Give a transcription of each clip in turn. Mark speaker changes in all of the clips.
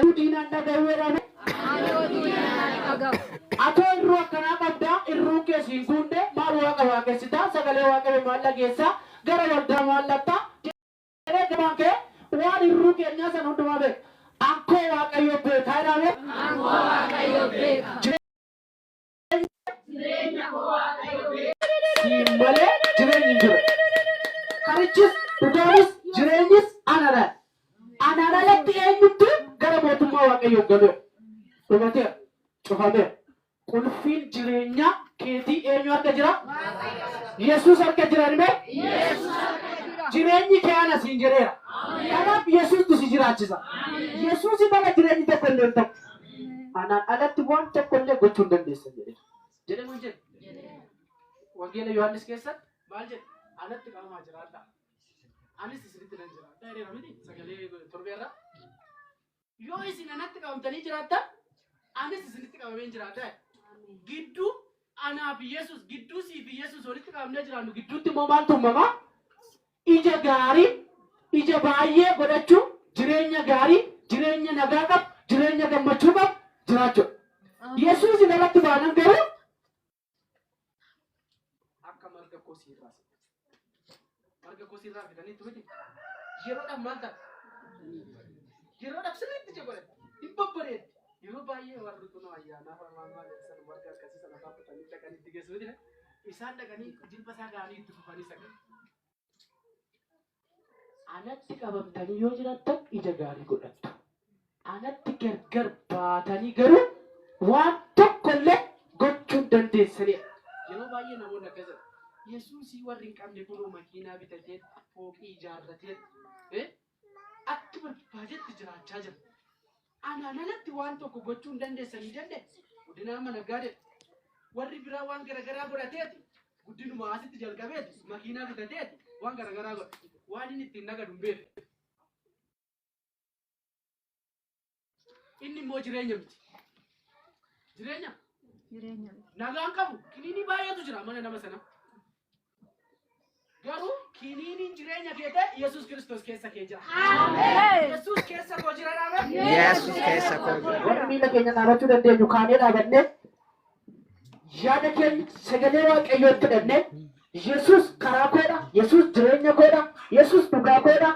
Speaker 1: Diinaan dhaga'uudhaan atoo irruu akkanaa qabdaa irruu keessi guundee maal waaqa waaqessitaa sagalee waaqayyo maal dhageessaa gara waldaa maallattaa jedhee gabaan kee waan irruu keenyaa san hundumaa beeka ankoo waaqayyo beekaa jedhame ankoo waaqayyo beeka jireenya koo waaqayyo beeka siin malee jireenyi hin jiru karichis dhugaanis jireenyis anadha anaan alatti eenyutti gara mootummaa waaqayyo galee dhumateera cufameera qulfiin jireenyaa keetii eenyu harka jira Yesuus harka jiran mee jireenyi kee ana siin jedheera kanaaf Yesuustu si jiraachisa Yesuusi mala jireenyi tokko illee hin ta'u anaan alatti waan tokko illee gochuu hin dandeessan jedhe mun jedhe wangeela Yohaannis keessatti maal jedhe anatti qabamaa jiraadha anis isinitti nan jiraadha jedheera miti sagalee torbeerra yoo isin anatti qabamtanii jiraattan anis isinitti qabameen jiraadha gidduu anaa fi Yesuus gidduu sii fi Yesuus walitti qabamnee jiraannu gidduutti immoo maaltu uumamaa ija gaarii ija baay'ee godhachuu jireenya gaarii jireenya nagaa qabu jireenya gammachuu qabu jiraachuudha Yesuus irratti baanan garuu akka marga kosiirraa fidaniitu miti yeroodhaaf maal ta'a yeroodhaaf sirriitti jechuudha hin babbareedu yeroo baay'ee warri kun ayyaanaaf armaan san marga akkasii sana baafatanii dhaqanii itti geessu jedhe isaan dhaqanii jilba isaa ga'anii itti fufanii sagan anatti qabamtanii yoo jiraattan ija gaarii godhattu anatti gargar baatanii garuu waan tokkollee gochuu dandeessanidha yeroo baay'ee namoonni akkasii Yesuusii warri hin qabne kunoo makiinaa bitatee fooqii ijaarratee akka barbaadetti jiraachaa jira anaan alatti waan tokko gochuu hin dandeessanii jenne guddina amma naggaadhe warri biraa waan garagaraa godhateeti guddinuma asitti jalqabeeti makiinaa bitateeti waan garagaraa godha waan inni ittiin nagadu hin beeku inni immoo jireenya miti jireenya nagaan qabu kiniinii baay'eetu jira mana nama sana garuu kiniiniin jireenya keete Yesuus Kiristoos keessa kee jira Yesuus keessa koo jira dhaabee Yesuus keessa koo jira warri miila keenya dhaabachuu dandeenyu kaanee dhaabannee yaada keenya sagalee waaqayyootti dhannee Yesuus karaa koodha Yesuus jireenya koodha Yesuus dhugaa koodha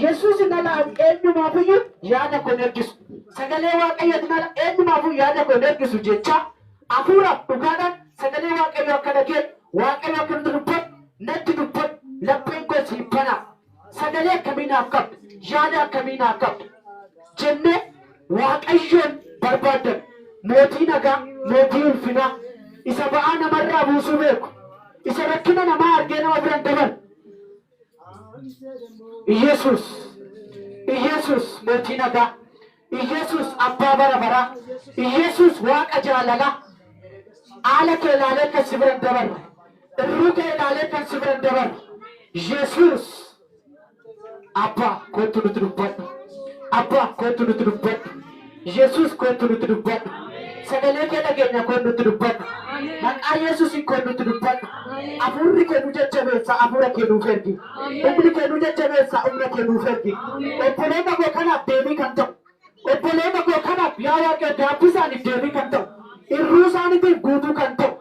Speaker 1: Yesuus nala eenyumaafiyyuu yaada koo ergisu sagalee waaqayyooti nala eenyumaafiyyuu yaada koo ergisu jecha hafuuraaf dhugaadhaan sagalee waaqayyoo akka dhageen waaqayyo akka nuti dubbatu natti dubbatu lapheen koo siif banaa sagalee akkamiinaaf qabdu yaada akkamiinaaf qabdu jennee waaqayyoon barbaadan mootii nagaa mootii ulfinaa isa ba'aa namarraa buusuu beeku isa rakkina namaa argee nama biran dabalu Yesuus mootii nagaa Yesuus abbaa bara baraa Yesuus waaqa jaalalaa haala kee ilaalee kan si biran dabalu irruu kee ilaalee kan si biran dabalu Yesuus abbaa kootu nuti dubbadhu abbaa kootu nuti dubbadhu Yesuus kootu nuti dubbadhu sagalee kee dhageenya koo nuti dubbadhu maqaa Yesuusin koo nuti dubbadhu hafuurri kee nu jajjabeessa hafuura kee nuuf ergi humni kee nu jajjabeessa humna kee nuuf ergi obboleessa koo kanaaf deebii kan ta'u obboleessa koo kanaaf yaa Waaqayyo gaabbii isaaniif deebii kan ta'u irruu isaaniitiif guutuu kan ta'u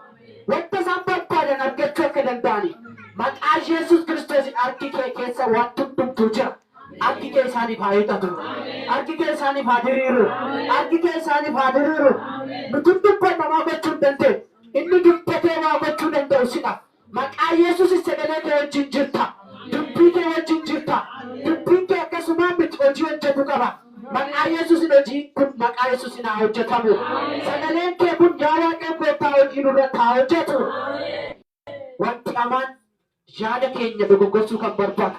Speaker 1: wanta isaan barbaadan argachuu akka danda'aniif maqaa Yesuus Kiristoosin harki kee keessa waan hundumtuu jira harki kee isaaniif haa hiixatu harki kee isaaniif haa diriiru harki kee isaaniif haa diriiru nuti dubban namaa gochuu hin dandeenye inni dubbatee waa gochuu danda'u sidha maqaa Yesuus sagalee kee wajjin jirta dubbii kee wajjin jirta dubbiin kee akkasumaan miti hojii hojjetu qaba maqaa Yesuus hojii kun maqaa Yesuus haa hojjetamu sagaleen kee kun yaa Waaqayyo gooftaa hojii nurratti haa hojjetu wanti amaan yaada keenya dogoggorsuu kan barbaadu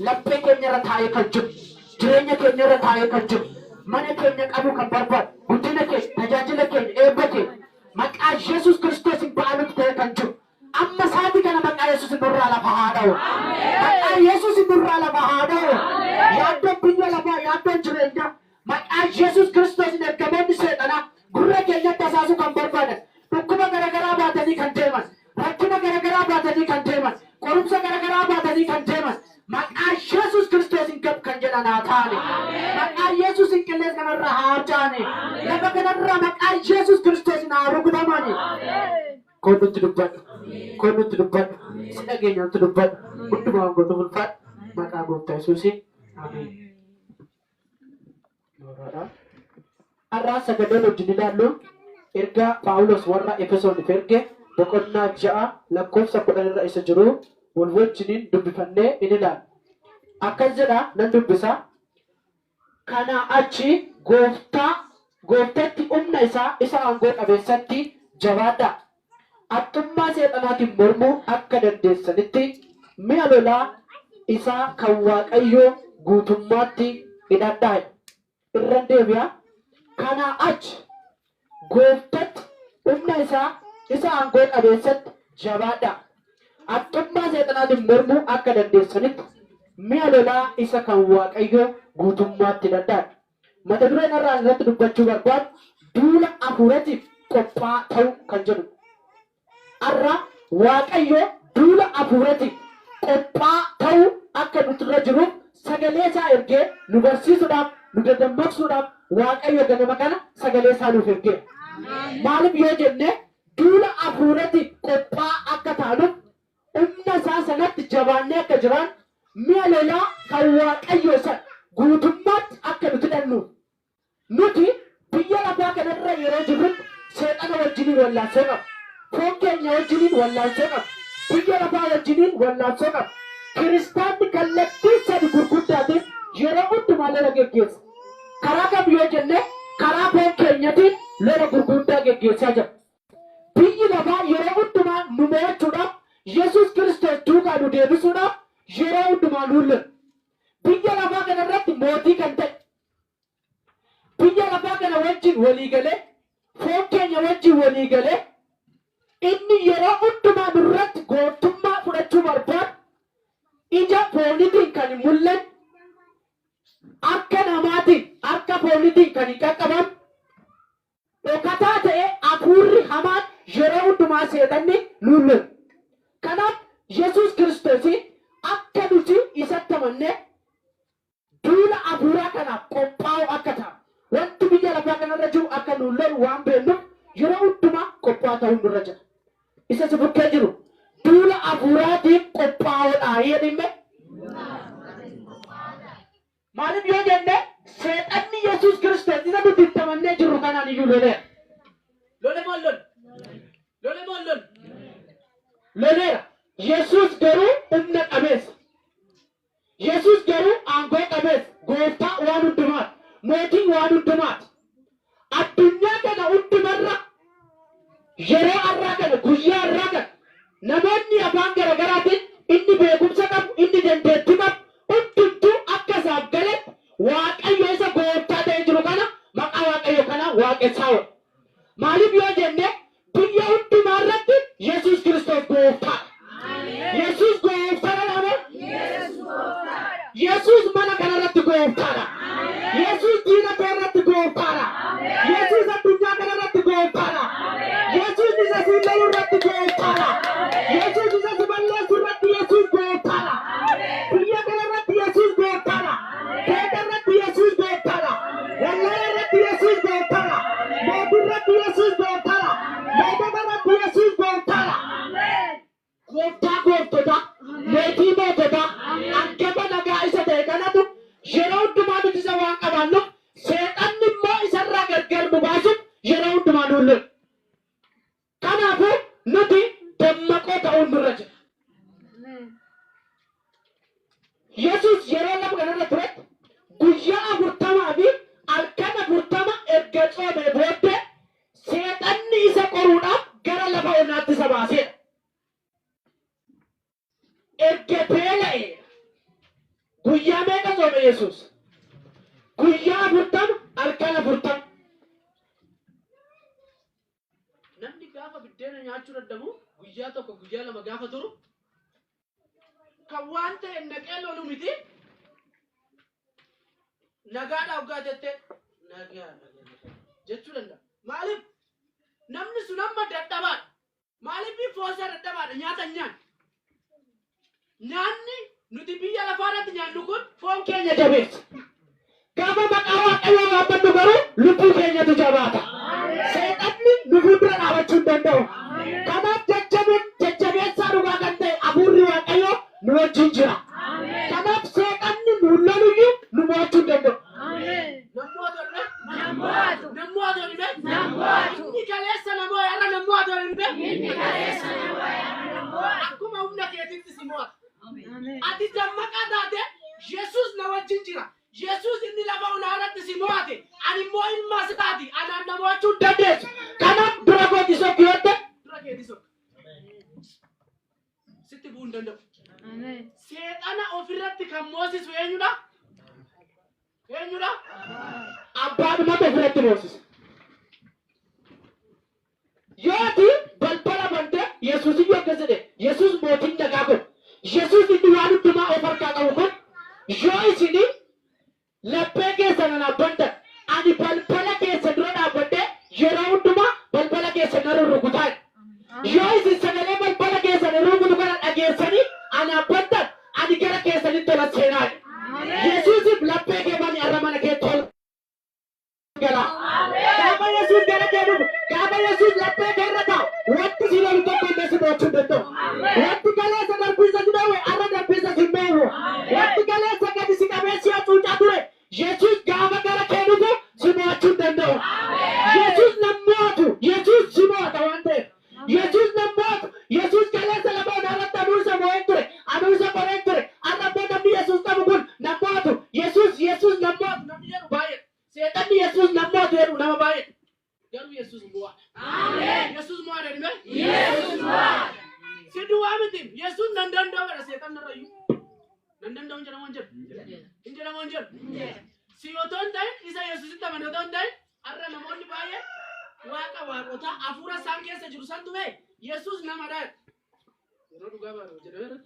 Speaker 1: laphee keenya irra taa'ee kan jiru jireenya keenya irra taa'ee kan jiru mana keenya qabu kan barbaadu guddina keenya tajaajila keenya eebba keenya maqaa Yesuus Kiristoosin ba'alutti ta'ee kan jiru amma sa'aatii kana maqaa Yesuus nurraa lafa haa dha'u maqaa Yesuus nurraa lafa haa dha'u yaaddoon biyya lafaa yaaddoon jireenyaa maqaa Yesuus Kiristoosin ergamoonni seexanaa gurra keenyatti tasaasuu kan barbaadan dhukkuba garagaraa baatanii kan deeman rakkina garagaraa baatanii kan deeman qorumsa garagaraa baatanii kan deeman maqaa Yesuus Kiristoosin gab kan jedhan jala naa taane. Maqaa Yesuus hin qillees kanarra haa arjaane. Lafa kanarra maqaa Yesuus Kiristoos naa rukutamani. Kun nutti dubbadhu. Kun nutti dubbadhu. Si dhageenya nutti dubbadhu. Hundumaa wangoota ulfaadhu. Maqaa Gooftaa Yesuusiin. Ameen. Har'aa sagaleen wajjin ilaallu ergaa Phaawulos warra Efesooniif erge boqonnaa 6 lakkoofsa 10 irra isa jiru wal wajjiniin dubbifannee in ilaalla. Akkas jedha nan dubbisa. Kanaa achi gooftatti humna isaa isa aangoo qabeessatti jabaadhaa. Attummaa seexanaatiin mormuu akka dandeessanitti mi'a lolaa isaa kan Waaqayyoo guutummaatti hidhadhaa. Irra deebi'a. Kanaa achi gooftatti humna isaa isa aangoo qabeessatti jabaadhaa. Attummaa seexanaatiin mormuu akka dandeessanitti mi'a lolaa isa kan Waaqayyoo guutummaatti hidhadhaa. Mata dureen irraa irratti dubbachuu barbaadu duula hafuuratiif qophaa'aa ta'uu kan jedhu. Har'a Waaqayyoo duula hafuuratiif qophaa'aa ta'uu akka nuti irra jiruuf sagalee isaa ergee nu barsiisuudhaaf nu dammaqsuudhaaf Waaqayyo ganama kana sagalee isaa nuuf ergee. Maaliif yoo jenne duula hafuuratiif qophaa'aa akka taanuuf humna isaa sanatti jabaannee akka jiraan mi'a lolaa kan Waaqayyo sana guutummaatti akka nuti hidhannuuf. Nuti biyya lafaa kanarra yeroo jirrutti seexana wajjiniin wallaansoo qaba. Foon keenya wajjiniin wallaansoo qaba. Biyya lafaa wajjiniin wallaansoo qaba. Kiristaanni kallattii sadi gurguddaatiin yeroo hundumaa lola geggeessa. Karaa kam yoo jenne karaa foon keenyatiin lola gurguddaa geggeessaa jira. Biyyi lafaa yeroo hundumaa nu mo'achuudhaaf Yesuus Kiristoos duukaa nu deebisuudhaaf yeroo hundumaa nu lola. Biyya lafaa kanarratti mootii kan ta'e biyya lafaa kana wajjin walii galee foon keenya wajjin walii galee inni yeroo hundumaa nurratti gootummaa fudhachuu barbaadu ija foonitiin kan hin mul'anne akka namaatiin akka foonitiin kan hin qaqqaban dhokataa ta'ee hafuurri hamaan yeroo hundumaa seexanni nu lola. Kanaaf Yesuus Kiristoosiin akka nuti isatti amannee duula hafuuraa kanaaf qophaa'u akka ta'u. Wanti biyya lafaa kanarra jiru akka nu lolu waan beeknuuf yeroo hundumaa qophaa'aa ta'uu nurra jira. Isa si bukkee jiru duula hafuuraatiif qophaa'uudha jedhime. Maaliif yoo jenne seexanni Yesuus Kiristoos isa nuti itti amannee jirru kanaan iyyuu loleera. Loleera. Yesuus garuu humna qabeessa. Yesuus garuu aangoo qabeessa. Gooftaa waan hundumaati. Mootiin waan hundumaati. Addunyaa kana hundumarra yeroo har'aa kana guyyaa har'aa kana namoonni afaan garaagaraatiin inni beekumsa qabu inni dandeettii qabu hundumtuu akka isaaf galetti Waaqayyo isa gooftaa ta'ee jiru kana maqaa Waaqayyo kana waaqessaa oola. Maaliif yoo jenne biyya hundumaa irratti Yesuus Kiristoos gooftaadha. Yesuus gooftaadha. Yesuus mana kanarratti gooftaadha. Yesuus diina kanarratti gooftaadha. Yesuus addunyaa kanarratti gooftaadha. Yesuus isa siillee irratti gooftaadha. Yesuus isa si balleessu irratti Yesuus gooftaadha. Biyya kanarratti Yesuus gooftaadha. Beeka irratti Yesuus gooftaadha. Wallala irratti Yesuus gooftaadha. Mootii irratti Yesuus gooftaadha. Mootota irratti Yesuus gooftaadha. Gooftaa gooftota, mootii mootota, angaba nagaa isa ta'e kanatu yeroo hundumaa nuti isa waan qabaannuuf seexanni immoo isarraa gargar nu baasuuf yeroo hundumaa nu lola. Kanaafuu nuti dammaqoo ta'uun nurra jira. Yesuus yeroo lafa kanarra turetti guyyaa 40 fi halkan 40 erga coomee booddee seexanni isa qoruudhaaf gara lafa onaatti isa baaseedha. Erga beela'e guyyaa meeqa soome Yesuus? Guyyaa 40 halkan 40. Namni gaafa biddeena nyaachuu dadhabu guyyaa tokko guyyaa lama gaafa turu kan waan ta'e naqee lolu miti. Nagaadhaa hoggaa jettee nagaa jechuu danda'a. Maaliif namni sun amma dadhabaadha? Maaliif foosaa dadhabaadha? Nyaata nyaanni nuti biyya lafaarratti nyaannu kun foon keenya jabeessa. Gaafa maqaa Waaqayyoo waammannu garuu lubbuu keenyatu jabaata. Seexanni nu fuuldura dhaabachuu hin danda'u. Kanaaf jajjabeessaa dhugaa kan ta'e hafuurri Waaqayyoo nu wajjin jira. Kanaaf seexanni nu loluyyuu nu mo'achuu hin danda'u. Inni kaleessa namoo yarra namoo atoo hin akkuma humna keetiitti si mo'ata. Ati dammaqaa taate Yesuus na wajjin jira. Yesuus inni lafa unaarratti si mo'ate. Ani immoo ilma isaati. Anaan na mo'achuu hin dandeessu. Kanaaf dura kooti sokki yootte dura keeti sokki. Sitti bu'uu hin danda'u. Seexana ofirratti kan moosisu eenyudha? Eenyudha? Abbaadhumatu ofirratti moosisa. Yooti balbala bantee Yesuus iyyuu akkas jedhe. Yesuus mootiin nagaa kun. Yesuus inni waan hundumaa of harkaa qabu kun. Yoo isinii laphee keessan abbantan ani balbala keessa dura dhaabbadhee yeroo hundumaa balbala keessa na rurrukutaan. Yoo isin sagalee balbala keessa na rurrukutu kana dhageessanii ani abbantan ani gara keessanitti tola seenaa. Yesuusif laphee kee mani arra mana kee tol gala. Gaafa Yesuus gara kee dhufu gaafa Yesuus laphee kee irra taa'u wanti si lolu tokko illee si mo'achuu hin danda'u. Wanti kaleessa darbiisa si dhoowwe arra darbiisa si dhoowwu. Wanti kaleessa gadi si qabee si hacuucaa ture. Yesuus gaafa gara kee dhufu si mo'achuu hin danda'u. Yesuus nan mo'atu. Yesuus si mo'ata waan ta'eef. Yesuus nan mo'atu. Yesuus kaleessa lafa unaarratti aduusa mo'een ture. Aduusa qoreen ture. Arra immoo namni Yesuus qabu kun nan mo'atu. Yesuus nan mo'atu. Namni jedhu baay'ee. Seexanni Yesuus nan mo'atu jedhu nama baay'ee. Garuu Yesuus mo'a. Yesuus mo'a jedhime. Yesuus mo'a. Si duwwaa miti. Yesuus nan danda'u jedha seexanni irrayyuu. Nan danda'u hin jedhamu hin jedhu. Hin jedhamu hin jedhu. Si otoo hin ta'in isa Yesuusitti amane otoo hin ta'in har'a namoonni baay'ee waaqa waaqotaa hafuura isaan keessa jiru santu ta'e Yesuus nama dha. Yeroo dhugaa baatu jedhee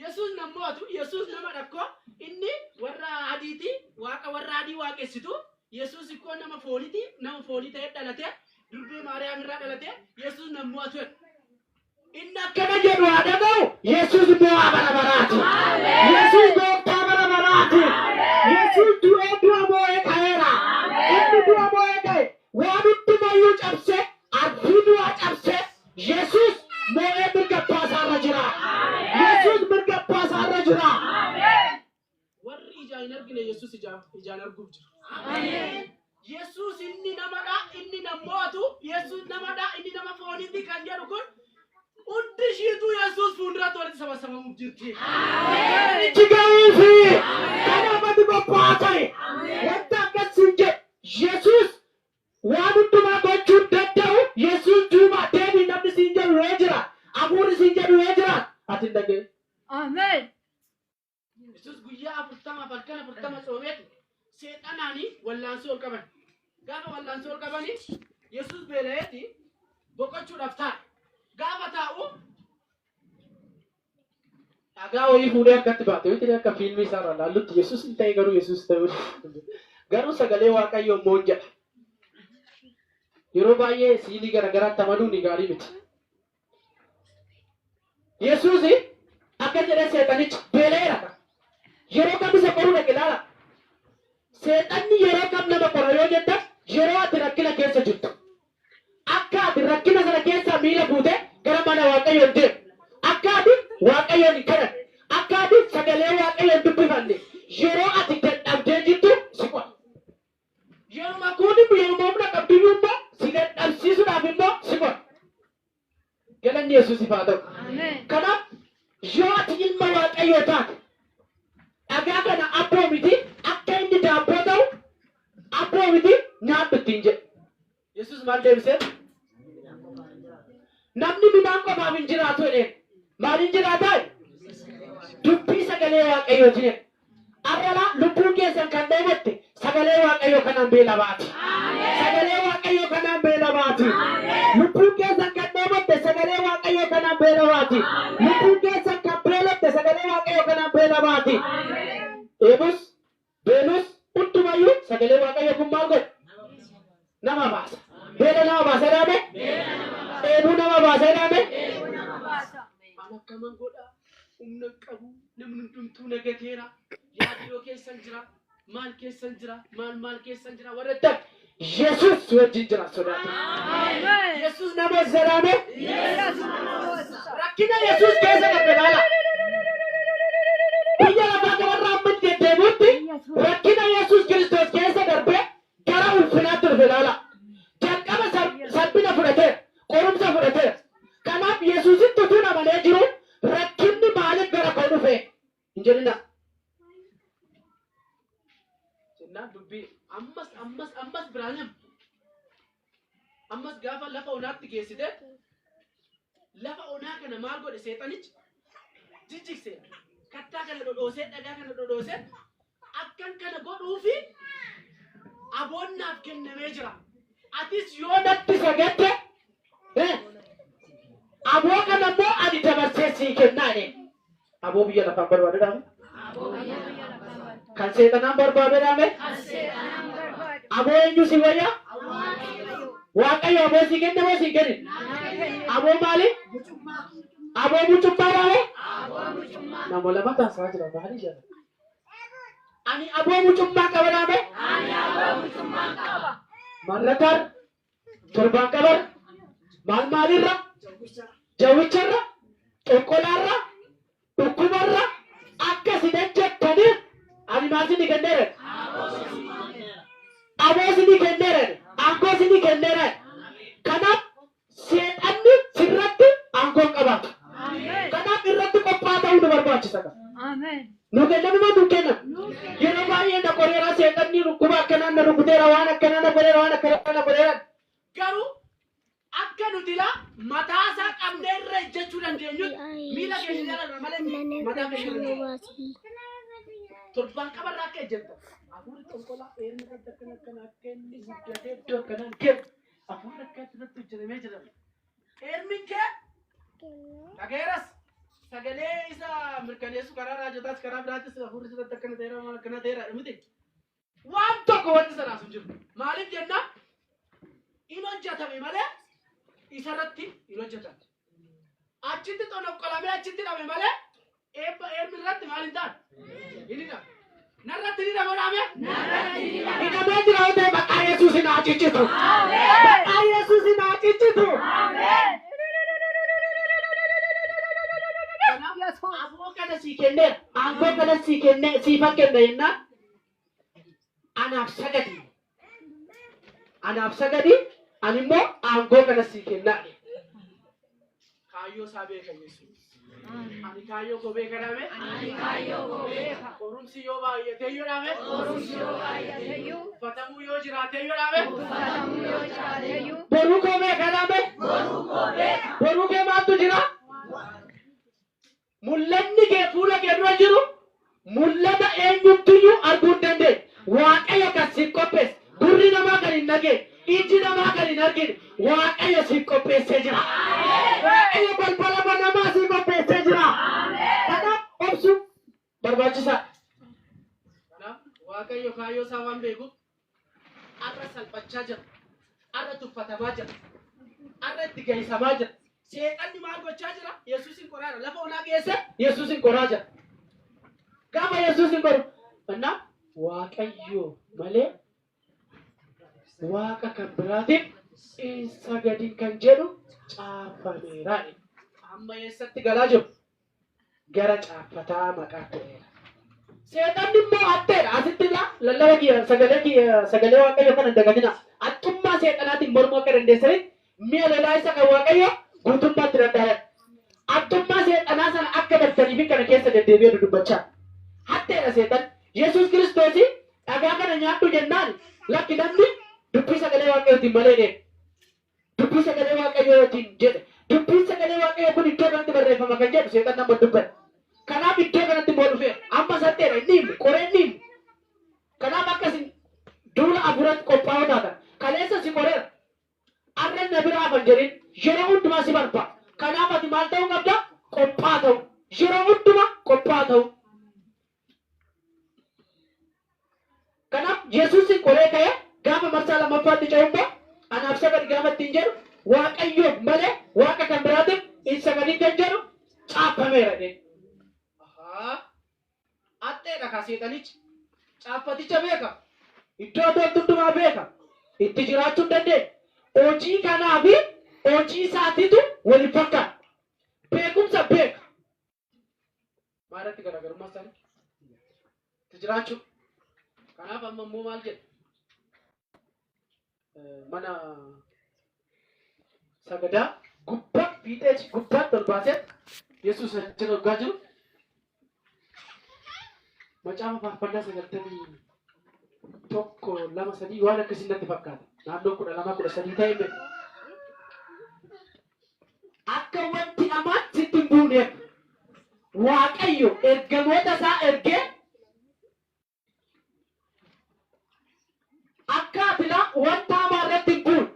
Speaker 1: Yesuus nan mo'atu. Yesuus nama dhakkoo inni warra adiiti waaqa warra adii waaqessitu. Yesuus ikkoo nama fooniti nama foonii ta'ee dhalate durbii Maariyaam irraa dhalate Yesuus nan mo'atu. Inni akkana jedhu haa dhaga'u. Yesuus mo'aa bara baraati. Yesuus gooftaa bara baraati. Yesuus du'ee du'a mo'ee ka'eera. Inni du'a mo'ee ka'e waan hundumayyuu cabse abdii du'a cabse Yesuus mo'ee mirga abbaa isaarra jira. Yesuus mirga abbaa isaarra jira. Warri ijaan hin argine Yesuus ijaan arguuf jiru. Yesuus inni namadha. Inni nan mo'atu. Yesuus namadha. Inni nama fooniiti kan jedhu kun hundi ishiitu Yesuus fuulduratti walitti sabasabamuuf jirti. Jigaafi kanaafatti qophaa'aa ta'e wanta akkasiin jedhu Yesuus waan hundumaa gochuu danda'u. Yesuus duuba deebii namni siin jedhu yoo jira hafuurri siin jedhu yoo jira ati hin dhagee. Ameen. Yesuus guyyaa 40 halkan 40 soomeetu seexanaanii wallaansoo ol qaban. Gaafa wallaansoo ol qabanii Yesuus beela'eeti boqochuudhaaf taa'e. Gaafa taa'u dhagaa wayii fuudhee akkatti baate wanti akka fiilmii isaarraa laallutti Yesuus hin ta'e garuu Yesuus ta'uu garuu sagalee Waaqayyoo immoo hin jedha. Yeroo baay'ee siinii garagaraatti amanuun gaarii miti. Yesuus akka jedhee seexanichi beela'eera. Yeroo kam isa qoruu dhaqe ilaala. Seexanni yeroo kam nama qora yoo jettan yeroo ati rakkina keessa jirtu. Akka ati rakkina sana keessaa miila fuutee gara mana Waaqayyoon deemu. Akka ati Waaqayyoon hin kadhanne. Akka ati sagalee Waaqayyoon dubbifanne. Yeroo ati dadhabdee jirtu si qora. Yeroo kuuni yeroo humna qabdiyyuu immoo si dadhabsiisuudhaaf immoo si qora. Galanni Yesuusiif haa ta'u. Kanaaf yoo ati ilma Waaqayyoo taate dhagaa kana abboo miti akka inni daabboo ta'u abboo miti nyaadhu ittiin jedhe. Yesuus maal deebisee? Namni midhaan qofaaf hin jiraatu jedheen. Maal hin jiraataa? Dubbii sagalee Waaqayyootiin. Arrala lubbuun keessan kan dheebotte sagalee Waaqayyoo kanaan beela baati. Sagalee Waaqayyoo kanaan beela baati. Lubbuun keessan kan dheebotte sagalee Waaqayyoo kanaan beela baati. Lubbuun keessan kan beelotte sagalee Waaqayyoo kanaan beela baati. Eebus beelus hundumayyuu sagalee Waaqayyoo kun maal godhe? Nama baasa. Beela nama baasa jedhame? Eebuu nama baasa jedhame? An akkaman godha humna qabu namni hundumtuu negateera yaadiyoo keessan jira maal keessan jira maal keessan jira warra tak Yesus wajjin jira sodaata. Yesus nama zaraame rakkina Yesus keessa darbe laala. Biyya lafaa kanarraa amma deddeebi'utti rakkina Yesus Kiristoos keessa darbe gara ulfinaatti dhufe laala. Jalqaba salphina fudhateera qorumsa fudhateera. Kanaaf Yesuusitti utuu amanee jiru rakkinni maaliif gara koo dhufe hin jedhina. Jennaan dubbii ammas biraanem ammas gaafa lafa onaatti geessite lafa onaa kana maal godhe seexanichi jijjigse kattaa kana dhodhoosee dhagaa kana dhodhoosee akkan kana godhuufi aboonnaaf kennamee jira. Atis yoo natti sagadde aboo kana immoo ani dabarsee sii kennaadhe. Aboo biyya lafaan barbaadedhaame? Kan seexanaan barbaadedhaame? Aboo eenyu si wayyaa? Waaqayyo aboo sii kenne moo sii kenne? Aboo maali? Aboo mucummaadhaame? Nama lama taasaa jira maali jedha? Ani aboo mucummaa qabadhaame? Ani aboo mucummaa qaba. Mallataan torbaan qabar maal maalirra? Jawwicharra, qoqqolaarra, dhukkubarra akka sidan jettaniif ani maal sinii kenneeran? Aboo sinii kenneeran, aangoo sinii kenneeran. Kanaaf seexanni sirratti aangoo qabaata. Kanaaf irratti qophaa ta'uu nu barbaachisa. Nu kennamu moo nu kennamu? Yeroo baay'ee na qoreera seexanni dhukkuba akkanaan na rukuteera waan akkanaan na godheera waan akkanaan na godheera. Garuu akka nuti la mataa isaa qabnee irra ejjechuu dandeenyutti miila keenya jala malee mataa keenya torbaan qabarraa akka ejjetta. Afuurri qonqolaa eerni irratti akkana akka inni guddatee iddoo akkanaan geemu afuurri akka irratti hojjetamee jedhama. Eermiin kee dhageeras sagalee isa mirkaneessu karaa raajotaas karaa biraattis afuurri irratti akkana ta'eera waan akkana ta'eera miti. Waan tokko wanti sanaaf hin jiru. Maaliif jennaan in hojjetame malee isarratti in hojjetan. Achitti xonoqqolamee achitti dhabe malee eermi irratti maal hin taane? Inni dhabe. Narratti ni dhabe. Hidhamee jira yoo ta'e maqaa Yesuusin haa ciccitu. Maqaa Yesuusin haa ciccitu. Aboo kana sii kenneera. Aangoo kana sii kennee siifan kenna jennaan anaaf sagadi. Anaaf sagadi. Ani immoo aangoo kana sii kennaadhe. Kaayyoo isaa beeka Yesuus. Ani kaayyoo koo beeka dhabe. Qorumsi yoo baay'ate yoo dhabe. Uffatamuu yoo jiraate yoo dhabe. Boruu koo beeka dhabe. Boruu kee maaltu jira? Mul'anni kee fuula kee dura jiru mul'ata eenyumtuyyuu arguu hin dandeenye. Waaqayyo kan siif qopheesse. Gurri namaa kan hin dhageenye. Iji namaa kan hin argine Waaqayyo siif qopheessee jira. Waaqayyo balbala namaa siif qopheessee jira. Kanaaf obsuun barbaachisaadha. Kanaaf Waaqayyo kaayyoo isaa waan beekuuf arra salphachaa jira. Arra tuffatamaa jira. Arra itti gahisamaa jira. Seexanni maal gochaa jira? Yesuusin qoraadha. Lafa onaa geesse Yesuusin qoraa jira. Gaafa Yesuusin qoru kanaaf Waaqayyo malee Waaqa kan biraatiif isa gadi kan jedhu caafameera. Amma eessatti galaa jiru? Gara caaffataa maqaa ta'eera. Seexanni immoo hatteedha. Asitti lallaba sagalee Waaqayyo kana dagatina. Attummaa seexanaatiin mormuu akka dandeessanitti mi'a lolaa isa kan Waaqayyo guutummaatti danda'an. Attummaa seexanaa sana akka bartanii fi kana keessa deddeebi'ee dubbachaa. Hatteedha seexan. Yesuus Kiristoos dhagaa kana nyaadhu jennaan lakki namni dubbii sagalee Waaqayyootiin malee deema. Dubbii sagalee Waaqayyootiin jedhe. Dubbii sagalee Waaqayyoo kun iddoo kanatti barreeffama kan jedhu seexan nama dubbata. Kanaaf iddoo kanatti immoo dhufeera. Amma satteera inni himne qoree inni himne. Kanaaf akkasin duula afuratti qophaa'uu taatan. Kaleessa si qoreera. Arra na biraa kan jedhin yeroo hundumaa si barbaada. Kanaaf ati maal ta'uu qabda? Qophaa ta'u. Yeroo hundumaa qophaa ta'u. Kanaaf Yesuusin qoree ka'ee gaafa marsaa lammaffaatti ce'ummaa anaaf sagadi gaafa ittiin jedhu Waaqayyoof malee Waaqa kan biraatiif hin sagadin kan jedhu caafameera. Maxxeedha ka seexanichi. Caaffaticha beeka. Iddoo toltundumaa beeka. Itti jiraachuu dandeenye. Hojii kanaa fi hojii isaatiitu waliin fakkaata. Beekumsa beeka. Maalirratti garaagarummaa isaanii? Itti jiraachuu. Kanaaf amma immoo maal jedha? Mana sagadaa gubbaa fiixee gubbaatti ol baasee Yesuus achi argaa jiru. Macaafa faarfannaa 91 waan akkasii natti fakkaata. Naannoo 12 ta'e akka wanti hamaan sitti hin buuneef Waaqayyo ergamoota isaa ergee akka atila wanta hamaa irratti hin buune.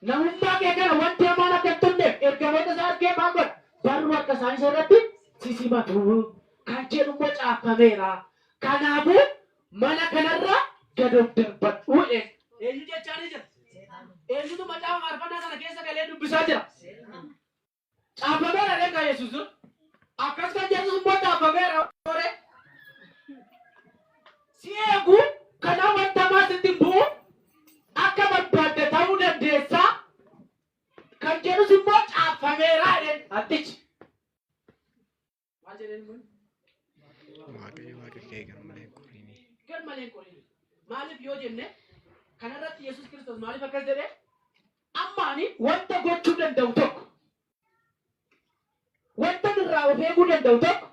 Speaker 1: Namummaa kee kana wanti hamaan akka hin turneef ergamoota isaa ergee maal godha? Barruu akka isaan isa irratti sisimatu. Kan jedhu immoo caaffameera. Kanaafuu mana kanarra gad of darbadhu. Eenyu jechaan jira? Eenyutu macaafa faarfannaa kana keessa galee dubbisaa jira? Caaffameera reekaa Yesuus. Akkas kan Yesuus immoo caaffameera. Si eegu kana wanta hamaa sitti hin bu'u akka barbaadde ta'uu dandeessaa. Kan jedhus immoo caaffameera jedheen attichi. Maal jedheen kun? Waaqa kee garmalee qorini. Garmalee qorini. Maaliif yoo jenne kanarratti Yesuus Kiristoos maaliif akkas jedhee? Ammaani wanta gochuu danda'u tokko. Wanta irraa of eeguu danda'u tokko.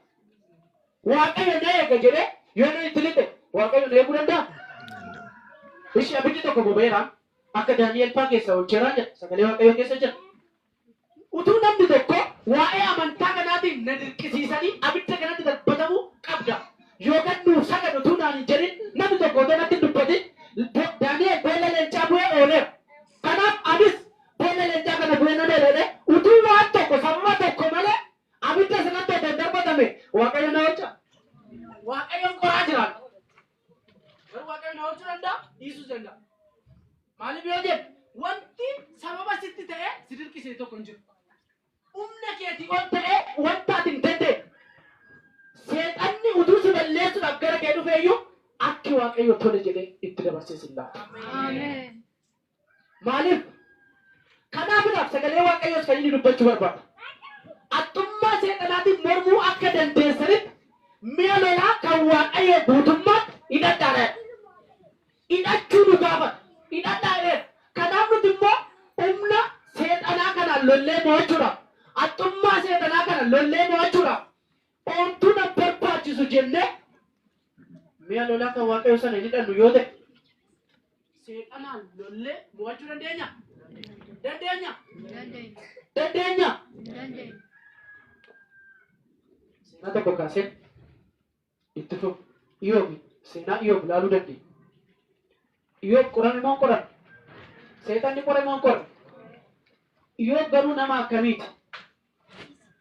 Speaker 1: Waaqayyo na eega jedhee yoo na itti lixe Waaqayyo na eeguu danda'a? Ishee abiddi tokko bobeera akka Daani'el faa keessa olcheeraa jira. Sagalee Waaqayyoo keessa jira. Utuu namni tokko waa'ee amantaa kanaatiin na dirqisiisanii abidda kanatti darbatamuu qabda. Yookaan nuuf sagadu utuu naan hin jedhin namni tokko otoo natti dubbatin Daani'el boolla leencaa bu'ee ooleera. Kanaaf anis boolla leencaa kana bu'ee nan oolee utuu waan tokko sababa tokko malee abidda sanatti otoo darbatame Waaqayyo na oolcha. Waaqayyoon qoraa jiraan. Garuu Waaqayyo na oolchuu danda'a? Dhiisuu danda'a. Maaliif yoo jedhu wanti sababa sitti ta'ee si dirqisiise tokko hin jiru. Humna keetii ol ta'ee wanta ati hin dandeenye. Seexanni utuu si balleessuudhaaf gara kee dhufeeyyuu akki Waaqayyo tole jedhee itti dabarsee si laata. Maaliif? Kanaafidhaaf sagalee Waaqayyoos kan inni dubbachuu barbaada. Attummaa seexanaatiin mormuu akka dandeessanitti mi'a lolaa kan Waaqayyo guutummaatti hidhadhaadha. Hidhachuu nu gaafata. Hidhadhaadha. Kanaaf nuti immoo humna seexanaa kanaan lollee mo'achuudhaaf. Attummaa seexanaa kana lollee mo'achuudhaaf. Ontuu na barbaachisu jennee mi'a lolaa kan Waaqayyo sana hidhannu yoo ta'e seexanaan lollee mo'achuu dandeenya? Dandeenya? Dandeenya? Seenaa tokko kaasee itti fufu Iyoob seenaa Iyoob ilaaluu dandeenya. Iyoob qorame moo qorame? Seexanni qorame moo qorame? Iyoob garuu nama akkamiiti?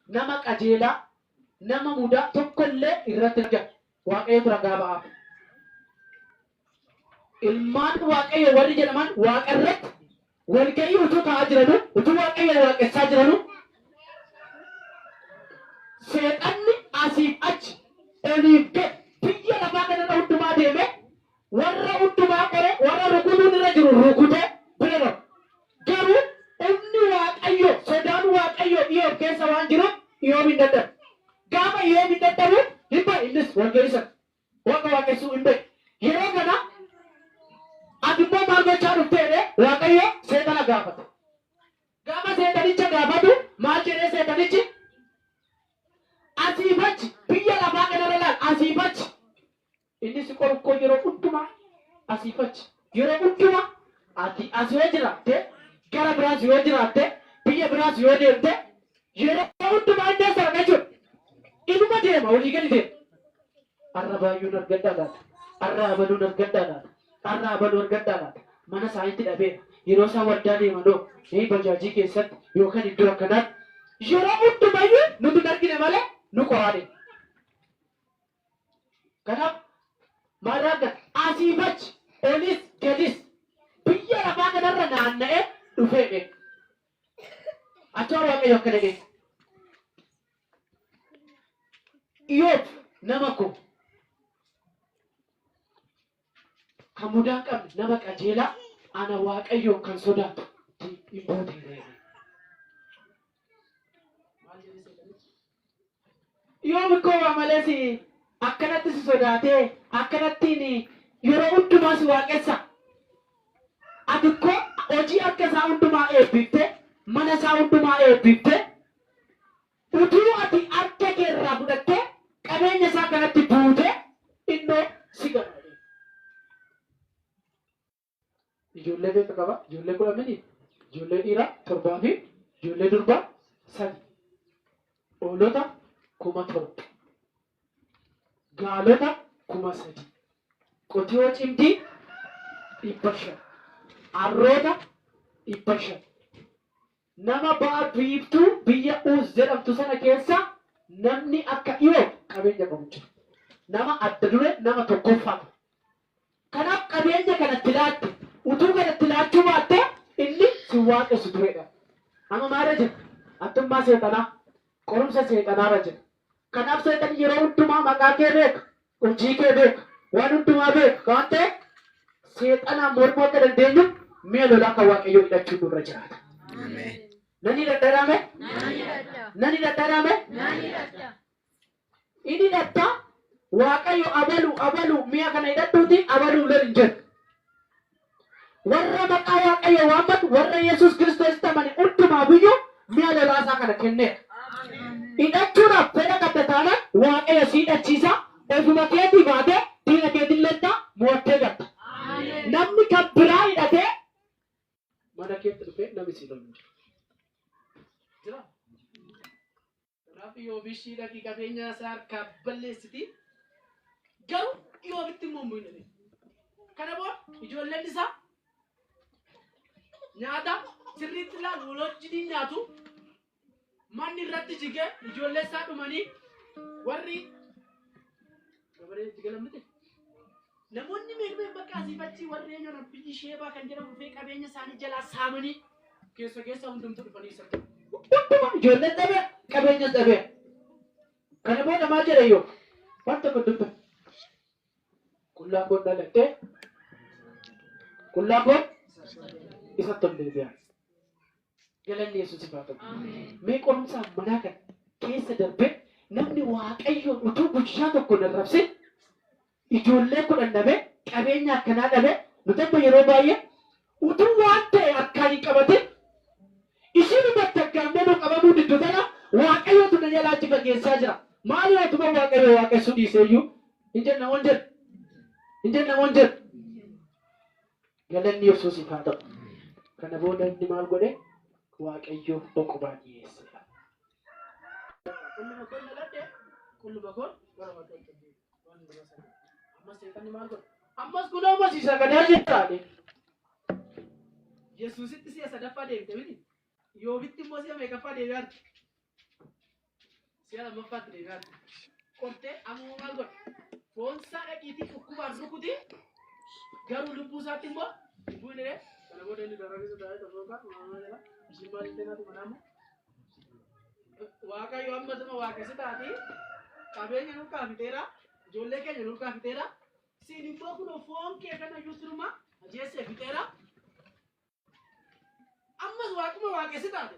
Speaker 1: Nama qajeelaa, nama mudaa tokkollee irratti argama. Waaqayyotu ragaa ba'aaf. Ilmaan Waaqayyo warri jedhaman Waaqa irratti walgahii utuu ta'aa jiranu, utuu Waaqayyo waaqessaa jiranu, seexanni asiif achi oliif gad biyya lafaa kanarra hundumaa deeme warra hundumaa qore warra rukutuun irra jiru rukutee bira dhabu. Garuu humni Waaqayyo sodaan Waaqayyo Iyoob keessa waan jiruuf Iyoob hin dadhabu. Gaafa Iyoob hin dadhabu hin bahe innis walgahii sana Waaqa waaqessuu hin bahe. Yeroo kana ati immoo maal gochaa dhufteedhe Waaqayyo seexana gaafata. Gaafa seexanicha gaafatu maal jedhee seexanichi? Asiif achi biyya lafaa kanarra laal asiif achi. Inni si qorukkoo yeroo hundumaa asiif achi. Yeroo hundumaa ati as yoo jiraatte gara biraas yoo jiraatte biyya biraas yoo deemte yeroo hundumaa inni as argaa jiru. Inuma deema olii gadi deema. Arra baay'uun argaddaa laata. Arra abaluun argaddaa laata. Arra abaluu argaddaa laata. Mana isaaniitti dhabeera. Yeroo isaan waldaa deeman doo bajaajii keessatti yookaan iddoo akkanaatti yeroo hundumayyuu nuti hin argine malee nu qoraadhe. Kanaaf maal argata? Asiif achi olis gadis biyya lafaa kanarra naanna'ee dhufee beeka. Achoo Waaqayyo akkana geessa. Iyoob nama ko kan mudaa hin qabne nama qajeelaa ana Waaqayyoon kan sodaatu hin boodee. Yoo bikkoo malees akkanatti si sodaatee akkanattiin yeroo hundumaa si waaqessa. Ati ko hojii akka isaa hundumaa eebbifte mana isaa hundumaa eebbifte utuu ati harka kee irraa fudhattee qabeenya isaa kanatti buute innoo si gammade. Ijoollee beeka qaba. Ijoollee 10, ijoollee dhiiraa 7 fi ijoollee durbaa 3. Hoolota 7,000. Gaalota 3,000. Qotiyoo cimdii 500. Harroota 500. Nama ba'a biiftuu biyya Uuz jedhamtu sana keessa namni akka dhiyoo qabeenya qabu jira. Nama adda dure nama tokkoffaa. Kanaaf qabeenya kanatti laatte utuu kanatti laachuu baatte inni si waaqessu turedha. Amma maal jira? Addummaa seexanaa, qorumsa seexanaarra jira. Kanaaf seexan yeroo hundumaa maqaa kee beeka, hojii kee beeka, waan hundumaa beeka. Waan ta'eef seexanaan mormoo akka dandeenyu mi'a lolaa kan Waaqayyoo hidhachuun nurra jiraata. Nani daddarame? Nani daddarame? Inni dadda Waaqayyo abalu mi'a kana hidhadhuuti abaluu lol hin jedhu. Warra maqaa Waaqayyo waammatu warra Yesuus Kiristoos tamani hundumaa biyyuu mi'a lolaasaa kana kenneera. Hidhachuudhaaf fedha qabda taanaan Waaqayyo si hidhachiisa. Ofuma keetii baatee diina keetiin leentaa moo'attee gatta. Namni kan biraa hidhatee mana keetti dhufee namni si lolu jira. Kanaaf Yoobishii dhaqii qabeenya isaa harkaa balleessiti. Garuu Yoobitti immoo hin bu'ine. Kana booda ijoolleen isaa nyaata sirriitti ilaalu waloojjii nyaatu. Manni irratti jigee ijoollee isaa dhumanii warri gabaree jigalamnite. Namoonni meeqmee bakka asii fachi warri eenyuun biyyi Sheebaa kan jedhamu dhufee qabeenya isaanii jalaa saamanii keessa hundumtu dhufanii isa. Ijoolleen dhabee qabeenya dhabee. Kana booda maal jedhe yoo waan tokko dubbe. Qullaa koo dhalattee qullaa koo isa tollee biyaa. Galanni Yesuus haa ta'u. Mee qorumsaan manaa kan keessa darbee namni Waaqayyoon utuu guyyaa tokko darrabse ijoollee 10 dhabee qabeenya akkanaa dhabee nuti amma yeroo baay'ee utuu waan ta'e harkaan hin qabatin ishiin battaggaamnee nu qabamuu diddu tana Waaqayyootu na jalaa achi fageessaa jira. Maali utuma Waaqayyo waaqessuu dhiiseeyyuu hin jenna waan jedhu. Hin jenna waan jedhu. Galanni Yesuus haa ta'u. Kana booda inni maal godhe? Waaqayyoof boqobaa dhiyeesse. Kulluma kun dhaladhe kulluma kun gara Waaqayyootti waan hunduma ammas seetanni maal godhe? Ammas kun ammas isa gadaa jettaadhe. Yesuusitti si'a sadaffaa deemte miti. Yoobitti immoo si'a meeqaffaa deebi'aatti? Si'a lammaffaatti deebi'aatti. Qortee ammoo maal godhe? Foonsaa dhaqiitii dhukkubaan rukutii garuu lubbuu isaatti immoo bu'inee kana booda inni dargaggeessa taa'ee tokko maamaa jala isheen maal itti naatu manaamu Waaqayyo amma sama waaqessi taati qabeenya nu kaafiteera ijoollee keenya nu kaafiteera siin immoo kun foon kee kana yusruma ajeessee fiteera ammas waaquma waaqessi taate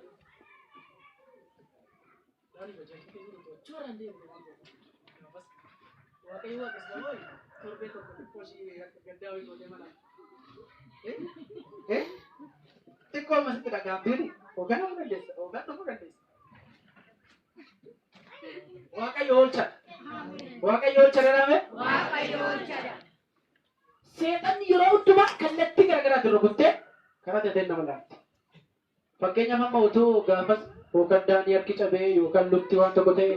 Speaker 1: daani bajaajii keenya tochooraan deemu Waaqayyo waaqessi ta'uu torbee tokko koshii gaddaa wayii gootee manaa. Xiqqoo masitti dhagaabbiini hoogganaa mu dandeessa hoogganaa mu dandeessa. Waaqayyo oolchadha. Waaqayyo oolchadha dhaame. Waaqayyo oolchadha. Seexanni yeroo hundumaa kallattii garaagaraatti rukuttee karaa dandeen nama laatti. Fakkeenyaaf amma utuu gaafas yookaan daanii harki cabee yookaan lukti waan tokko ta'e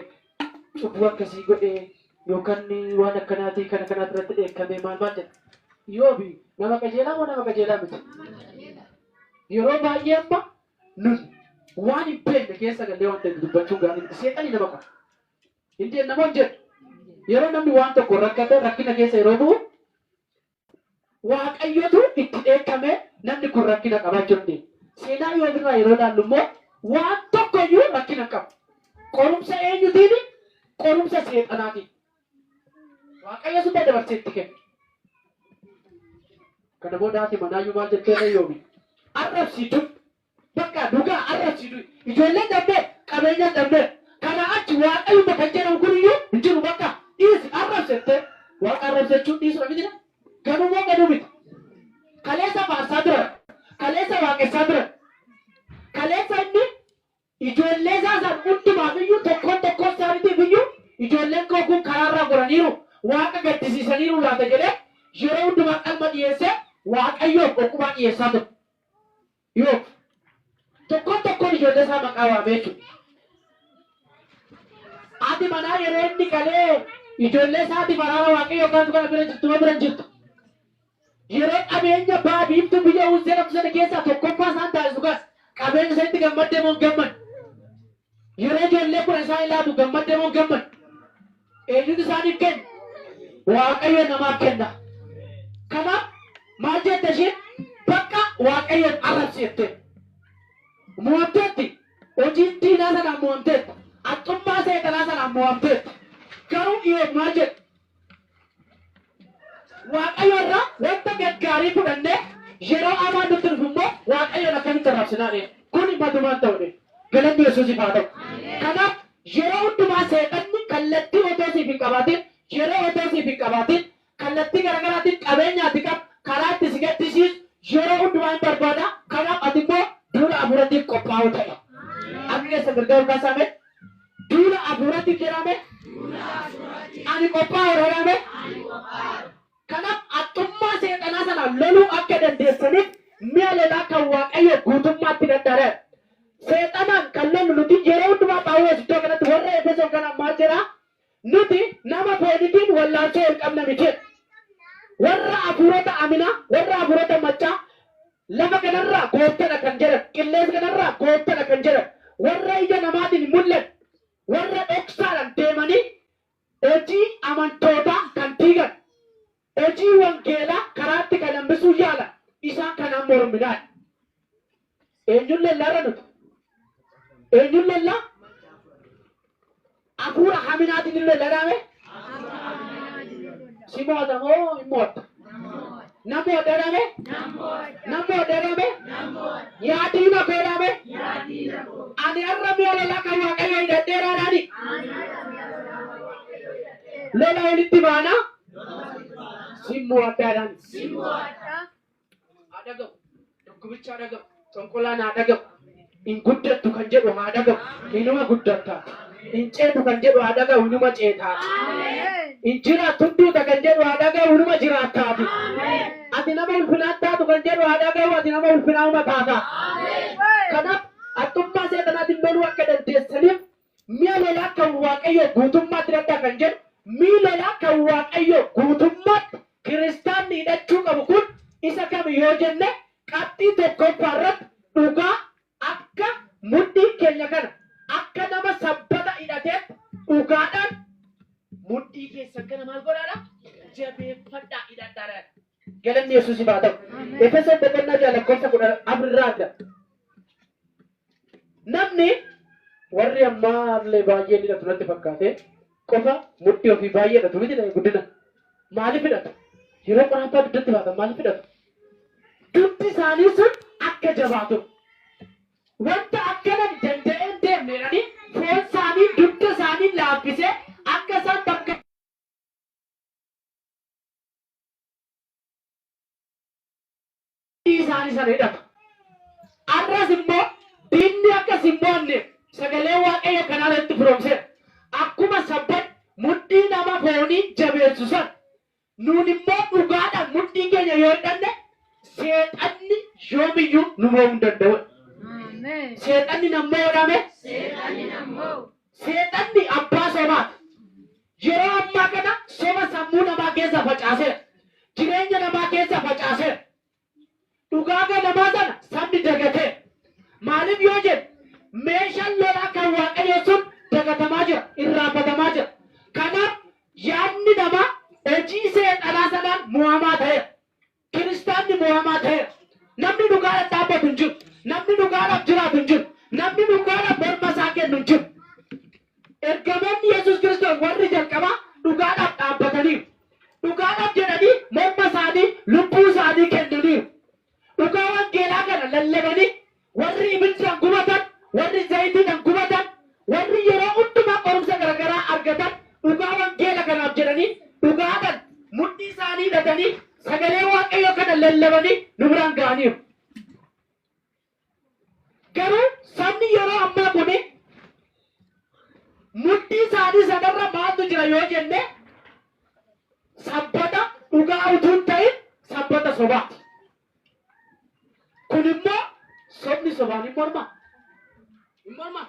Speaker 1: cubbuu akkasii godhee yookaan waan akkanaatii kana kanaatti irratti dheekkamee maal jedha. Yoobi nama qajeelaa moo nama qajeelaa miti? Yeroo baay'ee amma nuti waan hin beekne keessa gallee waan ta'e dubbachuu gaarii miti. Seexanni nama qaba. Inni namoonni jedhu yeroo namni waan tokko rakkate rakkina keessa yeroo bu'u Waaqayyotu itti dheekkamee namni kun rakkina qabaachuu dandeenya. Seenaa Yoobirraa yeroo ilaallu immoo waan tokkoyyuu rakkina qabu. Qorumsa eenyutiin? Qorumsa seexanaatiin. Waaqayyo sun dabarsee itti kenna. Kana booda haati manaayyuu maal jettee yoomi arrabsiitu bakka dhugaa arrabsiitu ijoolleen dhabdee qabeenyaan dhabdee kana achi waaqayyo kan jedhamu kuniyyuu hin jiru bakka dhiisi arrabsette waaqa arrabsachuu dhiisudha miti ganumoo gaduu miti kaleessa faarsaa tura kaleessa waaqessaa tura kaleessa inni ijoollee isaan hundumaaf iyyuu tokkoon isaaniitiif iyyuu ijoolleen koo kun karaarraa goraniiru waaqa gaddisiisaniiru laata jedhee yeroo hundumaa qalma dhiyeessee waaqayyoof okkubaa dhiyeessaa ture. Yoo tokkoon ijoollee isaa maqaa waamee jechuudha. Haati manaa yeroo inni galee ijoollee isaatiif araara waaqayyoo kan kana bira jirtu. Yeroo qabeenya baadiiftu biyya uwwisee dhabdu sana keessaa tokkoffaa isaan taasisu kan qabeenya isatti gammaddee moo gamman. Yeroo ijoollee kun isaan ilaatu gammaddee moo gamman. Eenyutu isaaniif kenna? Waaqayyo namaaf kenna. Kanaaf maal jette isheen bakka waaqayyoon arrabseette. Mo'amteetti hojii diinaa sanaan mo'amteetti. Haxxummaa seexanaa sanaan mo'amteetti. Garuu dhiyeef maal jedhe? Waaqayyo irraa wanta gaggaarii fudhannee yeroo hamaan nutti dhufu immoo waaqayyoon akkamitti arrabsinaa dhee. Kun matumaan ta'u galanni Yesuusiif haa ta'u. Kanaaf yeroo hundumaa seexanni kallattii otoo siif hin qabaatin yeroo otoo siif hin qabaatin kallattii garaagaraatiin qabeenyaatti qaba karaa itti si gaddisiisu yeroo hundumaa hin barbaada. Kanaaf ati immoo duula hafuuratiif qophaa'uu ta'e. Akka keessa gargaaru kaasame duula hafuuratiif jedhame ani qophaa'u jedhame. Kanaaf haxxummaa seexanaa sanaan loluu akka dandeessaniif mi'a lolaa kan waaqayyo guutummaatti danda'e. Seexanaan kan lollu nuti yeroo hundumaa Phaawulos iddoo kanatti warra Efesoon kana maal jedhaa? Nuti nama foonitiin wallaansoo hin qabna miti. Warra hafuurota aminaa, warra hafuurota maccaa lafa kanarraa gooftadha kan jedhan, qilleensa kanarraa gooftadha kan jedhan, warra ija namaatiin mul'atu, warra dhoksaadhaan deemanii hojii amantootaa kan diigan, hojii wangeelaa karaatti kan hambisuu yaalan isaan kanaan morminaadha. Eenyuun lellaarra nuti? Eenyuun lellaa? Hafuura haminaatiin illee lalaame? Si moota moo hin moota? Namoo dheerame? Namoo dheerame? Yaadiina beerame? Ani har'a mi'a lolaa kan waaqayyo hin dhedheeraadhaani? Lola walitti baana? Simmuu addaadhaan. Haa dhagahu. Dhukkubicha haa dhagahu. Xonqolaan haa dhagahu. Hin guddattu kan jedhu haa dhagahu. Inuma guddatta. Hin ceetu kan jedhu haa dhagahu. Inuma ceetaa. Hin jiraattu hunduuta kan jedhu haa dhagahu. Inuma jiraattaati. Ati nama ulfinaa taatu kan jedhu haa dhagahu. Ati nama ulfinaa uma taata. Kanaaf haxxummaa seexanaatiin loluu akka dandeessaniif mi'a lolaa kan waaqayyo guutummaatti danda'a kan jedhu mi'a lolaa kan waaqayyo guutummaatti kiristaanni hidhachuu qabu kun isa kam yoo jenne qabxii tokkoffaa irratti dhugaa akka mudhii keenya kana akka nama sabbata hidhateetti dhugaadhaan mudhii keessa kana maal godhaadha? Jabeeffadhaa hidhadhaadha. Galanni Yesuusiif haa ta'u. Efesoon boqonnaa lakkoofsa 14 irraa adda. Namni warri ammaallee baay'ee hidhatu natti fakkaate qofa mudhii ofii baay'ee hidhatu miti guddina. Maaliif hidhatu? Yeroo qoraattaa dugdatti baatan maaliif hidhatu? Dugdi isaanii sun akka jabaatu. Wanta akkana danda'ee hin deemneedhani foon isaanii dugda isaanii laaffisee akka isaan bakka isaanii sana hidhatu. Arras immoo diinni akka simboonne sagalee waaqayyo kanaa irratti firoomseera. Akkuma sabban mudhii nama foonii jabeessu san nuun immoo dhugaadhaan mudhii keenya yoo hidhanne seexanni yoomiyyuu nu mo'uu hin danda'u. Seexanni nammoo hodhame? Seexanni abbaa sobaati. Yeroo ammaa kana soba sammuu namaa keessa facaaseera. Jireenya namaa keessa facaaseera. Dhugaa namaa sana sabni dagateera. Maaliif yoo jedhu meeshaan lolaa kan waaqayyo sun dagatamaa jira, irraanfatamaa jira. Kanaaf yaadni namaa hojii seexanaa sanaan mo'amaa ta'eera. Kiristaanni mo'amaa ta'eera. Namni dhugaadhaan dhaabbatu hin jiru. Namni dhugaadhaaf jiraatu hin jiru. Namni dhugaadhaaf morma isaa kennu hin jiru. Ergamoonni Yesuus Kiristoos warri jalqabaa dhugaadhaaf dhaabbataniiru. dhugaadhaaf jedhanii morma isaanii lubbuu isaanii kennaniiru. Dhugaa wangeelaa kana lallabanii warri ibiddaan gubatan, warri zayitiidhaan gubatan, warri yeroo hundumaa qorumsa garaagaraa argatan dhugaa wangeela kanaaf jedhanii dhugaadhaan mudhii isaanii hidhatanii sagalee waaqayyoo kana lallabanii nu biraan ga'aniiru. Garuu sabni yeroo ammaa kuni mudhii isaanii sanarra maaltu jira yoo jenne sabbata dhugaa utuu hin ta'in sabbata sobaati. Kun immoo sobni sobaan hin morma. Hin morma.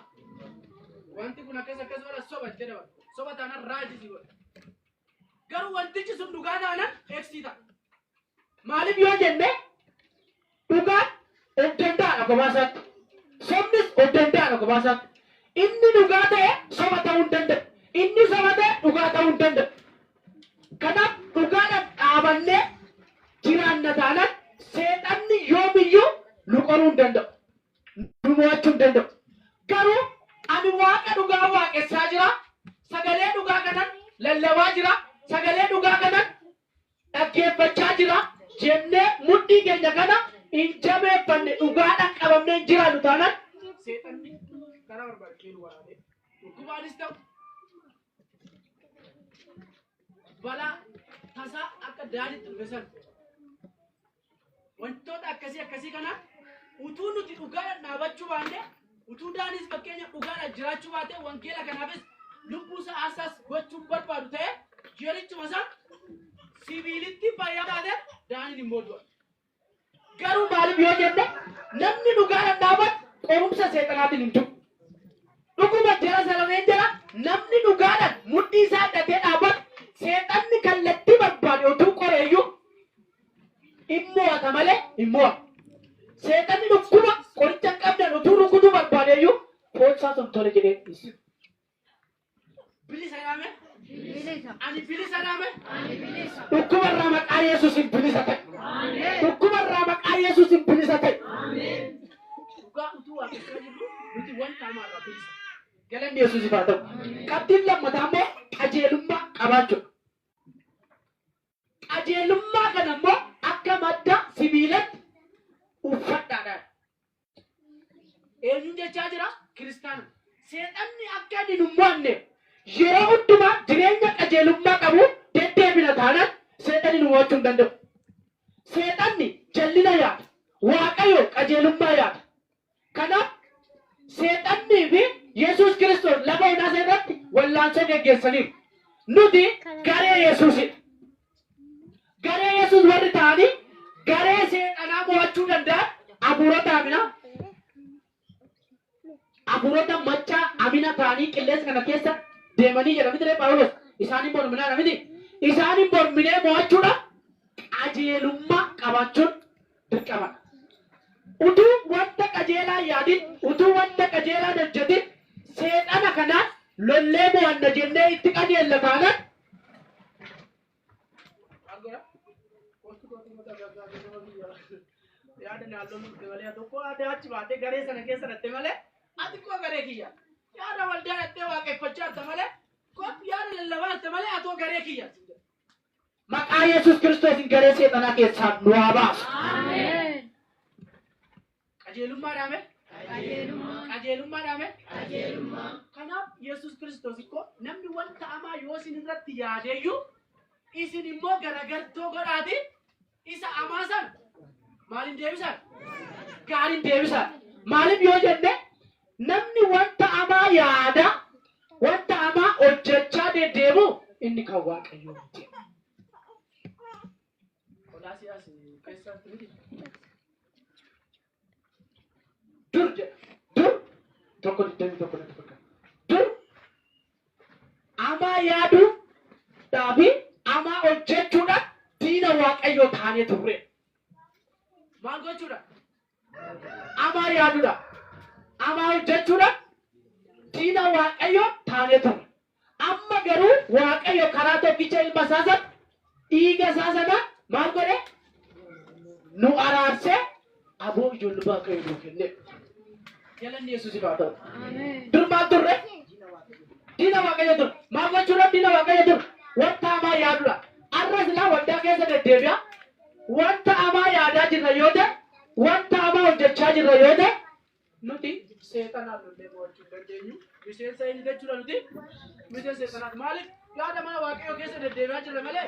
Speaker 1: Wanti kun akkas godha soba jedhama. Soba taanaan raajii godha. Garuu wantichi sun dhugaa taanaan eegsii ta'a. Maaliif yoo jenne dhugaan of danda'aadha kophaasatti. Sobnis of danda'aadha kophaasatti. Inni dhugaa ta'e soba ta'uu hin danda'u. Inni soba ta'e dhugaa ta'uu hin danda'u. Kanaaf dhugaadhaan dhaabannee jiraanna taanaan seexanni yoomiyyuu nu qoruu hin danda'u. Nu mo'achuu hin danda'u. Garuu ani waaqa dhugaa waaqessaa jira. Sagalee dhugaa kanan lallabaa jira. Sagalee dhugaa kanan dhaggeeffachaa jira. Jennee mudhii keenya kana hin jabeeffanne dhugaadhaan qabamnee hin jiraannu taanaan seexanni karaa barbaachee nu waraabee dhukkubaanis ta'u balaa tasaa akka daadiitti dhufe wantoota akkasii kana utuu nuti dhugaadhaan dhaabachuu baanne utuu daanis fakkeenya dhugaadhaan jiraachuu baate wangeela kanaafis lubbuu isaa aasaas gochuun barbaadu ta'e jerichuma isaa sibiilitti fayyaa taate daaniin hin boodu'a. Garuu maaliif yoo jenne namni dhugaadhaan dhaabatu qorumsa seexanaatiin hin tuqu. Dhuguma jara salameen jira namni dhugaadhaan mudhii isaa hidhatee dhaabatu seexanni kallattii barbaade utuu qoreeyyuu hin mo'ata malee hin mo'atu. Seexanni dhuguma qoricha qabdan utuu rukutuu barbaadeeyyuu foonsaa sun tole jedhee dhiisu. Bilisa yaame? Ani bilisa yaame? Dhuguma irraa maqaa Yesuusiin bilisa ta'e. Dhuguma irraa maqaa Yesuusiin bilisa ta'e. Dhugaa utuu waaqessaa jirru nuti wanta hamaarraa bilisa. Galanni Yesuusiif haa ta'u. Qabdiin lammataa immoo qajeelummaa qabaachuudha. Qajeelummaa kana immoo akka madda sibiilatti uffadhaadhaan. Eenyuun jechaa jira? Kiristaana. Seexanni akka inni nu mo'anne yeroo hundumaa jireenya qajeelummaa qabu deddeebina taanaan seexanni nu mo'achuu hin danda'u. Seexanni jallina yaada. Waaqayyo qajeelummaa yaada. Kanaaf seexannii fi Yesuus Kiristoos lafa onaa irratti wallaansoo geggeessaniiru. Nuti garee Yesuusidha. Garee Yesuus warri ta'anii garee seexanaa mo'achuu danda'an hafuurota amina. Hafuurota machaa amina ta'anii qilleensa kana keessa deemanii jedhamti ture Phaawulos. Isaaniin morminaa namiti. Isaaniin morminee mo'achuudhaaf qajeelummaa qabaachuun dirqamadha. Utuu wanta qajeelaa yaadin, utuu wanta qajeelaa hojjetin seexana kanaan lollee mo'anna jennee itti qajeella taanaan yaada naannoo nuti malee tokko aadaa achi baatee garee sana keessa dhatte malee ati koo garee kiyya yaada waldaa dhattee waaqeffachaa jirta malee kootti yaada lallabaa jirta malee atoo garee kiyya. Maqaa Yesuus Kiristoosiin garee seexanaa keessaa nu haa baasu. Qajeelummaa dhaame? Qajeelummaa dhaame? Kanaaf Yesuus Kiristoos ikkoo namni wanta hamaa yoo isin irratti yaadeeyyuu isin immoo garagartoo godhaati isa hamaa san maaliin deebisan? Gaariin deebisan. Maaliif yoo jenne namni wanta hamaa yaada wanta hamaa hojjechaa deddeebi'u inni kan Waaqayyoo miti. Qolaasiyaas keessatti miti. Dur tokko dur hamaa yaaduu dhaabii hamaa hojjechuudhaan diina Waaqayyoo taanee turre. Maal gochuudha? Hamaa yaaduudha. Hamaa hojjechuudhaan diina Waaqayyoo taanee turre. Amma garuu Waaqayyo karaa tokkicha ilma isaa sana dhiiga isaa sana maal godhe? Nu araarsee aboo ijoollee Waaqayyoo nuu kenne. Galanni Yesuusiif haa ta'u. Dur maal turre? Diina Waaqayyoo ture. Maal gochuudhaan diina Waaqayyoo ture? Wanta hamaa yaaduudha. arra silaa waldaa keessa deddeebi'a. Wanta hamaa yaadaa jirra yoo ta'e, wanta hamaa hojjechaa jirra yoo ta'e, nuti seexanaan lollee mo'achuu hin dandeenyu. Miseensa inni jechuudha nuti. Miseensa seexanaati. Maaliif yaada mana Waaqayyoo keessa deddeebi'aa jirra malee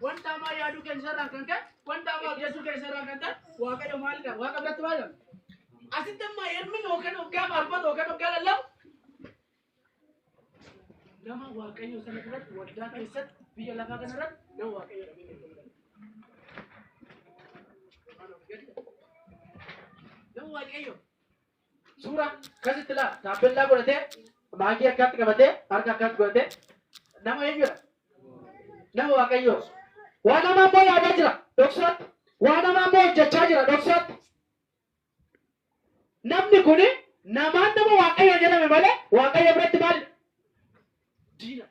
Speaker 1: wanta hamaa yaaduu keessa irraan kan ka'e, wanta hamaa hojjechuu keessa irraan kan ta'e Waaqayyo maalidha? Waaqa biratti maalidha? Asitti amma yeroo yookaan hoggaa faarfatu yookaan hoggaa lallabu nama Waaqayyo sana biratti waldaa keessatti biyya lafaa kana irratti nama Waaqayyo dhabee nama Waaqayyo suuraa akkasitti laa taappellaa godhatee maagii akkaatti qabatee harka akkaatti godhatee nama eenyudha? Nama Waaqayyo. Waan namaa immoo yaadaa jira dhoksaatti. Waan namaa immoo hojjechaa jira dhoksaatti. Namni kun namaan nama Waaqayyo jedhame malee Waaqayyo biratti maalidha? Diina.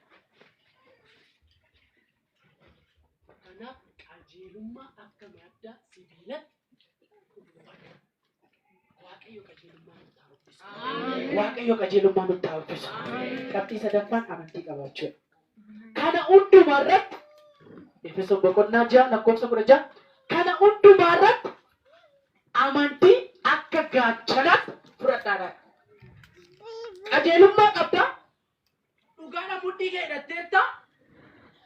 Speaker 1: Kanaaf qajeelummaa akka madda sibiilatti Waaqayyo qajeelummaa nutti hawwisa. Waaqayyo qajeelummaa nutti hawwisa. Qabxii sadaffaan amantii qabaachuudha. Kana hundumaa irratti Efesoon boqonnaa 6:16 kana hundumaa irratti amantii akka gaachanaatti fudhadhaadha. Qajeelummaa qabda. Dhugaadhaan mudhii kee hidhatteetta.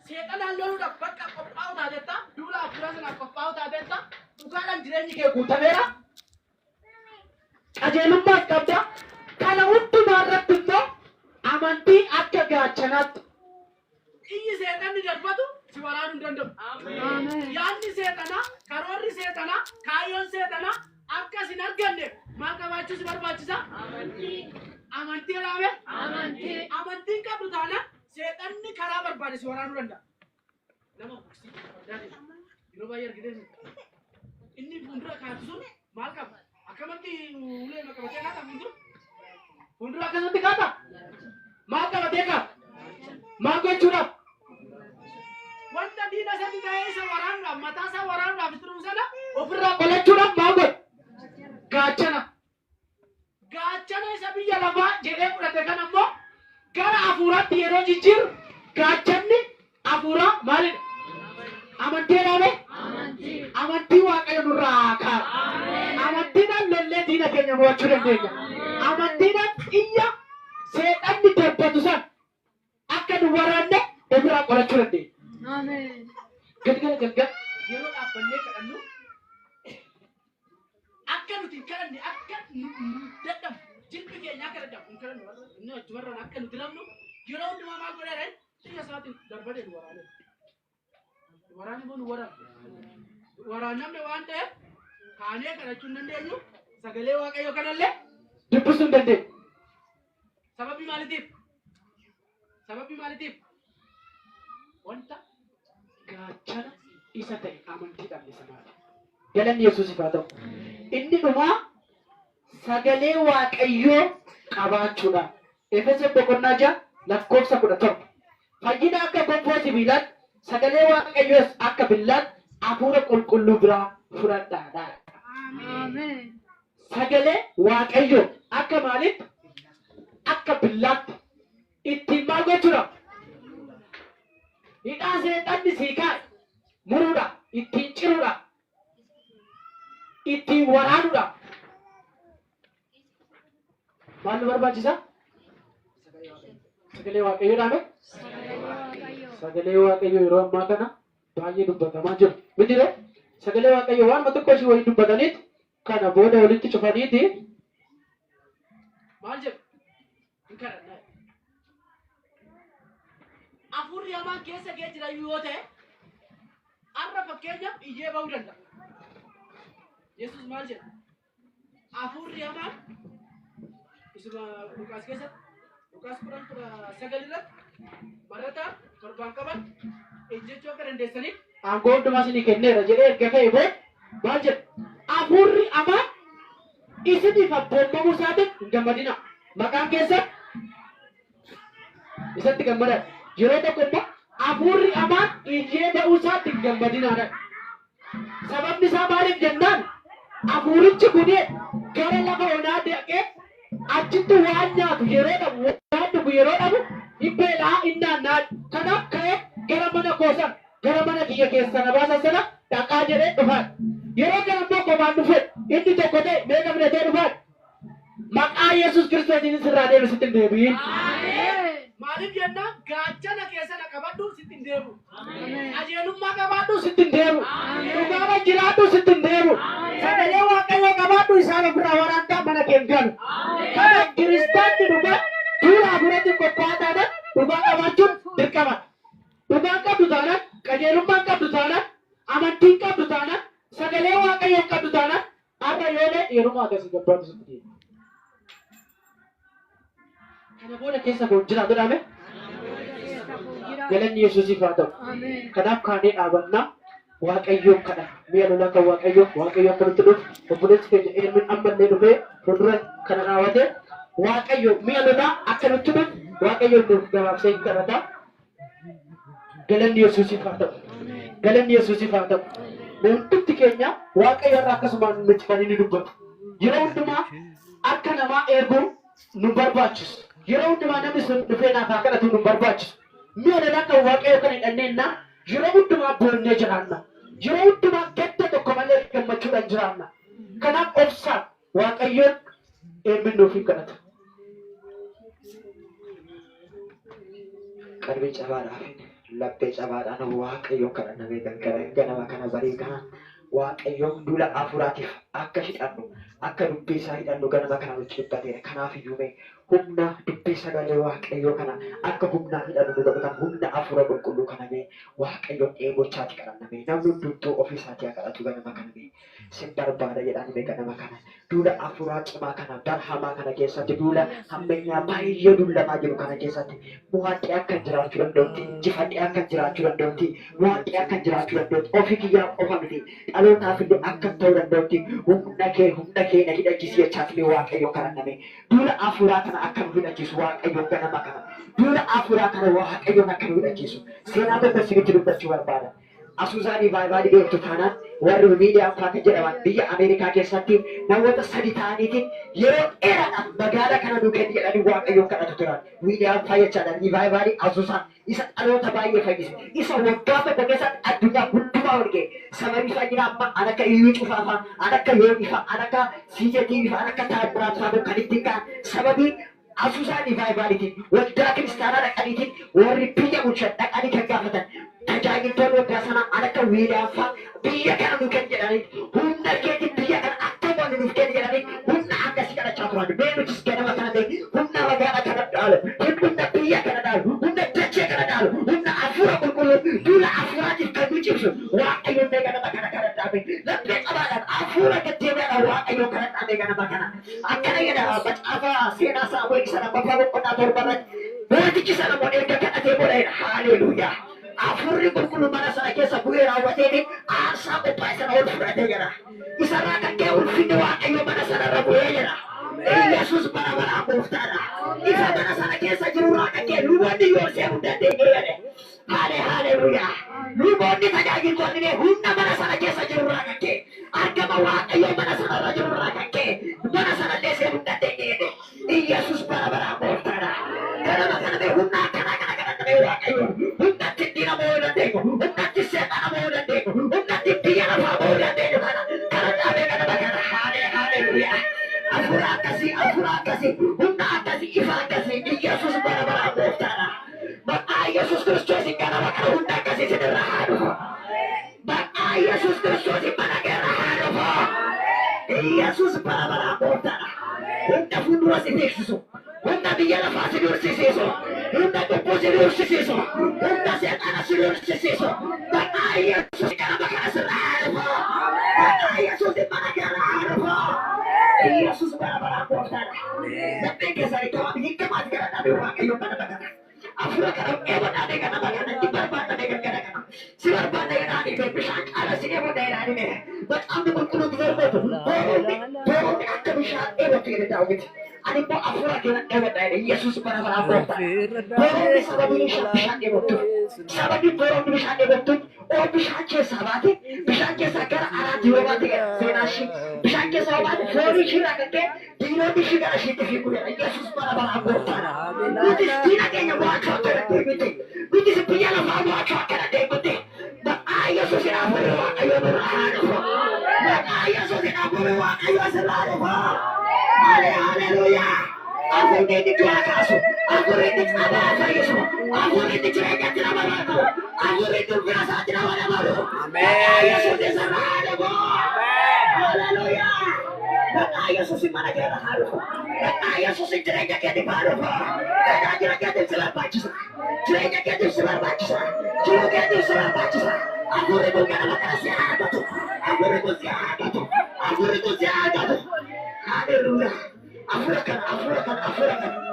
Speaker 1: Seexanaan loluudhaaf bakka qophaa'u taateetta. Duula afuuraa sanaaf qophaa'u taateetta. Dhugaadhaan jireenyi kee guutameera. Qajeelummaa qabda. Kana hundumaa irratti immoo amantii akka gaachanaatti. Iyyi seexanni darbatu si waraanuu hin danda'u. Yaadni seexanaa, karoorri seexanaa, kaayyoon seexanaa akka sin arganne maal qabaachuu si barbaachisa? Amantii raame? Amantiin qabdu taanaan seexanni karaa barbaade si waraanuu danda'a. Nama buksii yeroo baay'ee argitee inni fuuldura kaatu sun maal qaba? Akkamatti ulee qabatee kaata fuuldura? Fuuldura akkasatti kaata? Maal qabatee kaata? Maal gochuudhaaf? Wanta diina sadi ta'ee isa waraanuudhaaf mataa isaa waraanuudhaaf turuu sana ofirraa qolachuudhaaf maal godha? Gaachana. Gaachana isa biyya lafaa jedhee fudhate kan ammoo gara hafuuraatti yeroo jijjiiru gaachanni hafuuraa maalidha? Amantii dhaabee? Amantii Waaqayyo nurraa ka'a. Amantiidhaan lollee diina keenya mo'achuu dandeenya. Amantiidhaan xiyya seexanni darbatu san akka nu waraanne ofirraa qolachuu dandeenya. Galgala yeroo dhaabbannee kadhannu akka nuti hin kadhanne akka dadhabu jilbi keenya akka dadhabu hin kadhannu inni achumarraan akka nuti rabnu yeroo hundumaa maal godheedhaan xiyya isaatiin darbadee nu waraane. Waraanni immoo nu waraannamne waan ta'eef kaanee kadhachuu hin dandeenyu sagalee Waaqayyoo kanallee dubbisuu hin dandeenyu. Sababii maaliitiif? Wanta gaachana isa ta'e amantiidhaan isa maali? Galanni Yesuusiif haa ta'u. Inni dhumaa sagalee Waaqayyoo qabaachuudha. Efesoon boqonnaa 6:17 fayyina akka gonfoo sibiilaatti sagalee Waaqayyoos akka billaatti hafuura qulqulluu biraa fudhadhaadha. Sagalee Waaqayyoo akka maalitti? Akka billaatti ittiin maal gochuudha? Hidhaa seexanni sii kaa'e muruudha, ittiin ciruudha, ittiin waraanuudha. Maal nu barbaachisa? Sagalee Waaqayyoo dhaame? Sagalee Waaqayyoo yeroo ammaa kana baay'ee dubbatamaa jiru. Miti sagalee Waaqayyoo waan tokko ishii waliin dubbataniiti kana booda walitti cufaniiti maal jedhu? Hin kadhannaa. Afuurri hamaan keessa kee jira yoo ta'e har'a fakkeenyaaf iyyee ba'uu danda'a. Yesuus maal jedha? Afuurri hamaan isuma Luqaas keessatti Luqaas 10:9 irratti barataa torbaan qaban ejjechuu akka dandeessaniif aangoo hundumaa isinii kenneera jedhee erga ka'e booda maal jedha? Afuurri hamaan isiniif abboomamuu isaatiin hin gammadina. Maqaan keessatti isatti gammadaa. Yeroo tokko immoo afuurri hamaan iyyee ba'uu isaatti hin gammadinaadha. Sababni isaa maaliif jennaan afuurichi kunee gara lafa onaa deeqee achitti waan nyaatu yeroo dhabu waan dhugu yeroo dhabu hin beelaa hin naannaa. Kanaaf ka'ee gara mana koosan gara mana kiyya keessa na baasa sana dhaqaa jedhee dhufaan. Yeroo kana immoo kophaan dhufe inni tokko ta'e meeqa filatee dhufaan. Maqaa Yesuus Kiristoosiin sirraa deebisitti hin deebiin.
Speaker 2: Maaliif jennaan gaachana keessa na qabadhu sitti hin deebi'u. Qajeelummaa
Speaker 1: qabaadhu sitti hin deebi'u. Dhugaama jiraadhu sitti hin deebi'u. Sagalee Waaqayyoo qabaadhu isaan ofirraa waraantaa mana kee hin galu. Kana kiristaanni dhugaa duraa biratti qophaa'aadhaan dhugaa qabaachuun dirqama. Dhugaan qabdu taanaan, qajeelummaan qabdu taanaan, amantiin qabdu taanaan, sagalee Waaqayyoo qabdu taanaan har'a yoolee yeruma akkasii gabbaatu sitti deebi'u. Kana booda keessa koo jira godhame. Galanni Yesuusiif haa ta'u. Kanaaf kaanee dhaabannaa Waaqayyoon kadha. Mi'a lolaa kan Waaqayyoo akka nutti dhufu obboleessi keenya ilmi ammallee dhufee fuuldura kana raawwatee Waaqayyo mi'a lolaa akka nutti dhufu Waaqayyoon nuuf gabaabsee kadhata. Galanni Yesuusiif haa ta'u. Galanni Yesuusiif haa ta'u. Hundumti keenya Waaqayyo irraa akkasumaan nuti kan inni dubbatu. Yeroo hundumaa akka namaa eeguun nu barbaachisu. Yeroo hundumaa namni sun dhufee naaf haa kadhatu nu barbaachisu. Mi'a lolaa kan Waaqayyo kan hidhanneenna yeroo hundumaa boonnee jiraanna. Yeroo hundumaa gadda tokko malee gammachuudhaan jiraanna. Kanaaf obsaan Waaqayyoon eebbinuuf hin kadhata. Qalbii cabaadhaaf laphee cabaadhaan Waaqayyoon kadhannamee ganama kana barii kanaan Waaqayyoon duula afuraatiif akka hidhannu akka dubbii isaa hidhannu ganama kana nutti dubbateera. Kanaaf iyyuu mee humna dubbii sagalee Waaqayyoo kana akka humnaa hidhannu nu godhatan humna afura qulqulluu kana mee Waaqayyoon eegochaati kadhannamee namni hundumtuu ofiisaatii haa kadhatu ganama kana mee sin barbaada jedhamee ganama kana duula afuraa cimaa kana darhamaa kana keessatti duula hammeenyaa baay'ee duulamaa jiru kana keessatti mo'adhee akka jiraachuu danda'utti injifadhee akka jiraachuu danda'utti mo'adhee akka jiraachuu danda'utti ofii kiyyaa qofa miti dhalootaaf illee akka ta'uu danda'utti humna kee na hidhachiisi jechaati Waaqayyoo kadhanname duula afuraa kana akka nu hidhachiisu Waaqayyoo ganama kana duula afuraa kana Waaqayyoon akka nu hidhachiisu seenaa tokko isinitti dubbachuu barbaada. Asuusaanii baay'ee beektu taanaan warri miidiyaan faata jedhaman biyya Ameerikaa keessatti namoota sadi ta'aniitiin yeroo dheeraadhaaf magaalaa kana nu kenni jedhanii Waaqayyoon kadhatu turan. Miidiyaan fayyachaadhaan baay'ee asuusaan isa dhaloota baay'ee fayyise. Isa waggaa tokko keessatti addunyaa hundumaa walga'e. Sababii fayyina amma an akka iyyuu cufaafaa, an akka yooniifaa, an akka siijetiifaa, an akka taabiraafaa kan ittiin ka'an sababii asuusaanii baay'eetiin waldaa kiristaanaa dhaqaniitiin warri biyya bulchan dhaqanii kan gaafatan. Tajaajiltoonni waggaa sana akka wiilaaffaa biyya kana nu kenni jedhanii humna keetiin biyya kana akka waan nuuf kenni jedhanii humna akkasii kadhachaa turan. Mee nutis ganama kana ta'e humna magaalaa kana dhaalu, humna biyya kana dhaalu, humna dachee kana dhaalu, humna hafuura qulqulluu duula hafuuraatiif kan nu cimsu Waaqayyoon mee ganama kana kadhadhaame. Laphee qabaadhaan hafuura gaddeebi'aadhaan Waaqayyoon kadhadhaame ganama kana. Akkana jedha macaafa seenaa Saamu'eel isa lammaffaa boqonnaa torbarratti mootichi Salomoon erga kadhatee booda'edha. Haalleluuyaa. Afurri qulqulluu mana sana keessa bu'ee raawwatee aarsaa qophaa'e sana ol fudhatee jira. Isarraa kan ka'e ulfinni Waaqayyoo mana sanarra bu'ee jira. Yesuus bara baraan gooftaadha. Isa mana sana keessa jirurraa kan ka'e luboonni yoo seenu dandeenye jedhe. Haalleluuyaa. Luboonni tajaajiltoonni humna mana sana keessa jirurraa kan ka'e argama Waaqayyoo mana sanarra jirurraa kan ka'e mana sanallee seenu dandeenye jedhe. Yesuus bara baraan gooftaadha. Ganama kana humna akkanaa kana kadhanname Waaqayyoon. Humnatti diina mo'uu dandeenyu, humnatti seexana mo'uu dandeenyu, humnatti biyya lafaa mo'uu dandeenyu kana kadhadhaame ganama kana haalleluuyaa. Hafuura akkasii, humna akkasii, ifa akkasii, Yesuus bara baraan gooftaadha. Maqaa Yesuus Kiristoosiin ganama kana humna akkasii sinirra haa dhufu. Maqaa Yesuus Kiristoosiin mana keerra haa dhufu. Yesuus bara baraan gooftaadha. Humna fuuldura si beeksisu. Humna biyya lafaa si dursisiisu. Humna cubbuu si dursisiisu. Humna seexana si dursisiisu. Maqaa Yesuus ganama kana sirra haa dhufu. Maqaa Yesuus mana keerra haa dhufu. Yesuus bara baraan gooftaadha. Lapheen keessaa iddoo hiikamaatti kadhadhaame Waaqayyoon mana bakana. Afura kana eebodhaame ganama kana itti barbaadame galgala kana. Si barbaadne jedhaanii bishaan qaala si eebodha jedhaanii Macaafni qulqulluun darbatu booronni akka bishaan eebotu jedhe Daawit. Ani immoo afura keenya eebodha jedhe Yesuus bara baraan gooftaadha. Booronni sababii bishaan eebotu. Sababii booronni bishaan eebotu oo bishaan keessaa baate bishaan keessaa gara alaatti yoo baate seenaa ishii bishaan keessaa yoo baate foonii ishiirraa kan ka'e diinonni ishii gara ishiitti fiiguu jedha Yesuus bara baraan gooftaadha. Nutis diina keenya mo'achuu akka dandeenyutti nutis biyya lafaa mo'achuu akka dandeenyutti Yesus yang berwakil berhadapan. Maka Yesus yang berwakil berhadapan. Haleluya. Aku ini kelas. Aku ini apa Yesus. Aku ini cerita tidak baru. Aku ini biasa tidak baru. Amin. Yesus berhadapan. Haleluya. Maka Yesus yang mana kita harus. Maka Yesus yang cerita kita baru. Cerita kita selalu baca. Cerita kita selalu baca. Cerita kita selalu baca. Aku itu karena siapa tu? Aku itu siapa tu? Aku itu siapa tu? Haleluya. Aku akan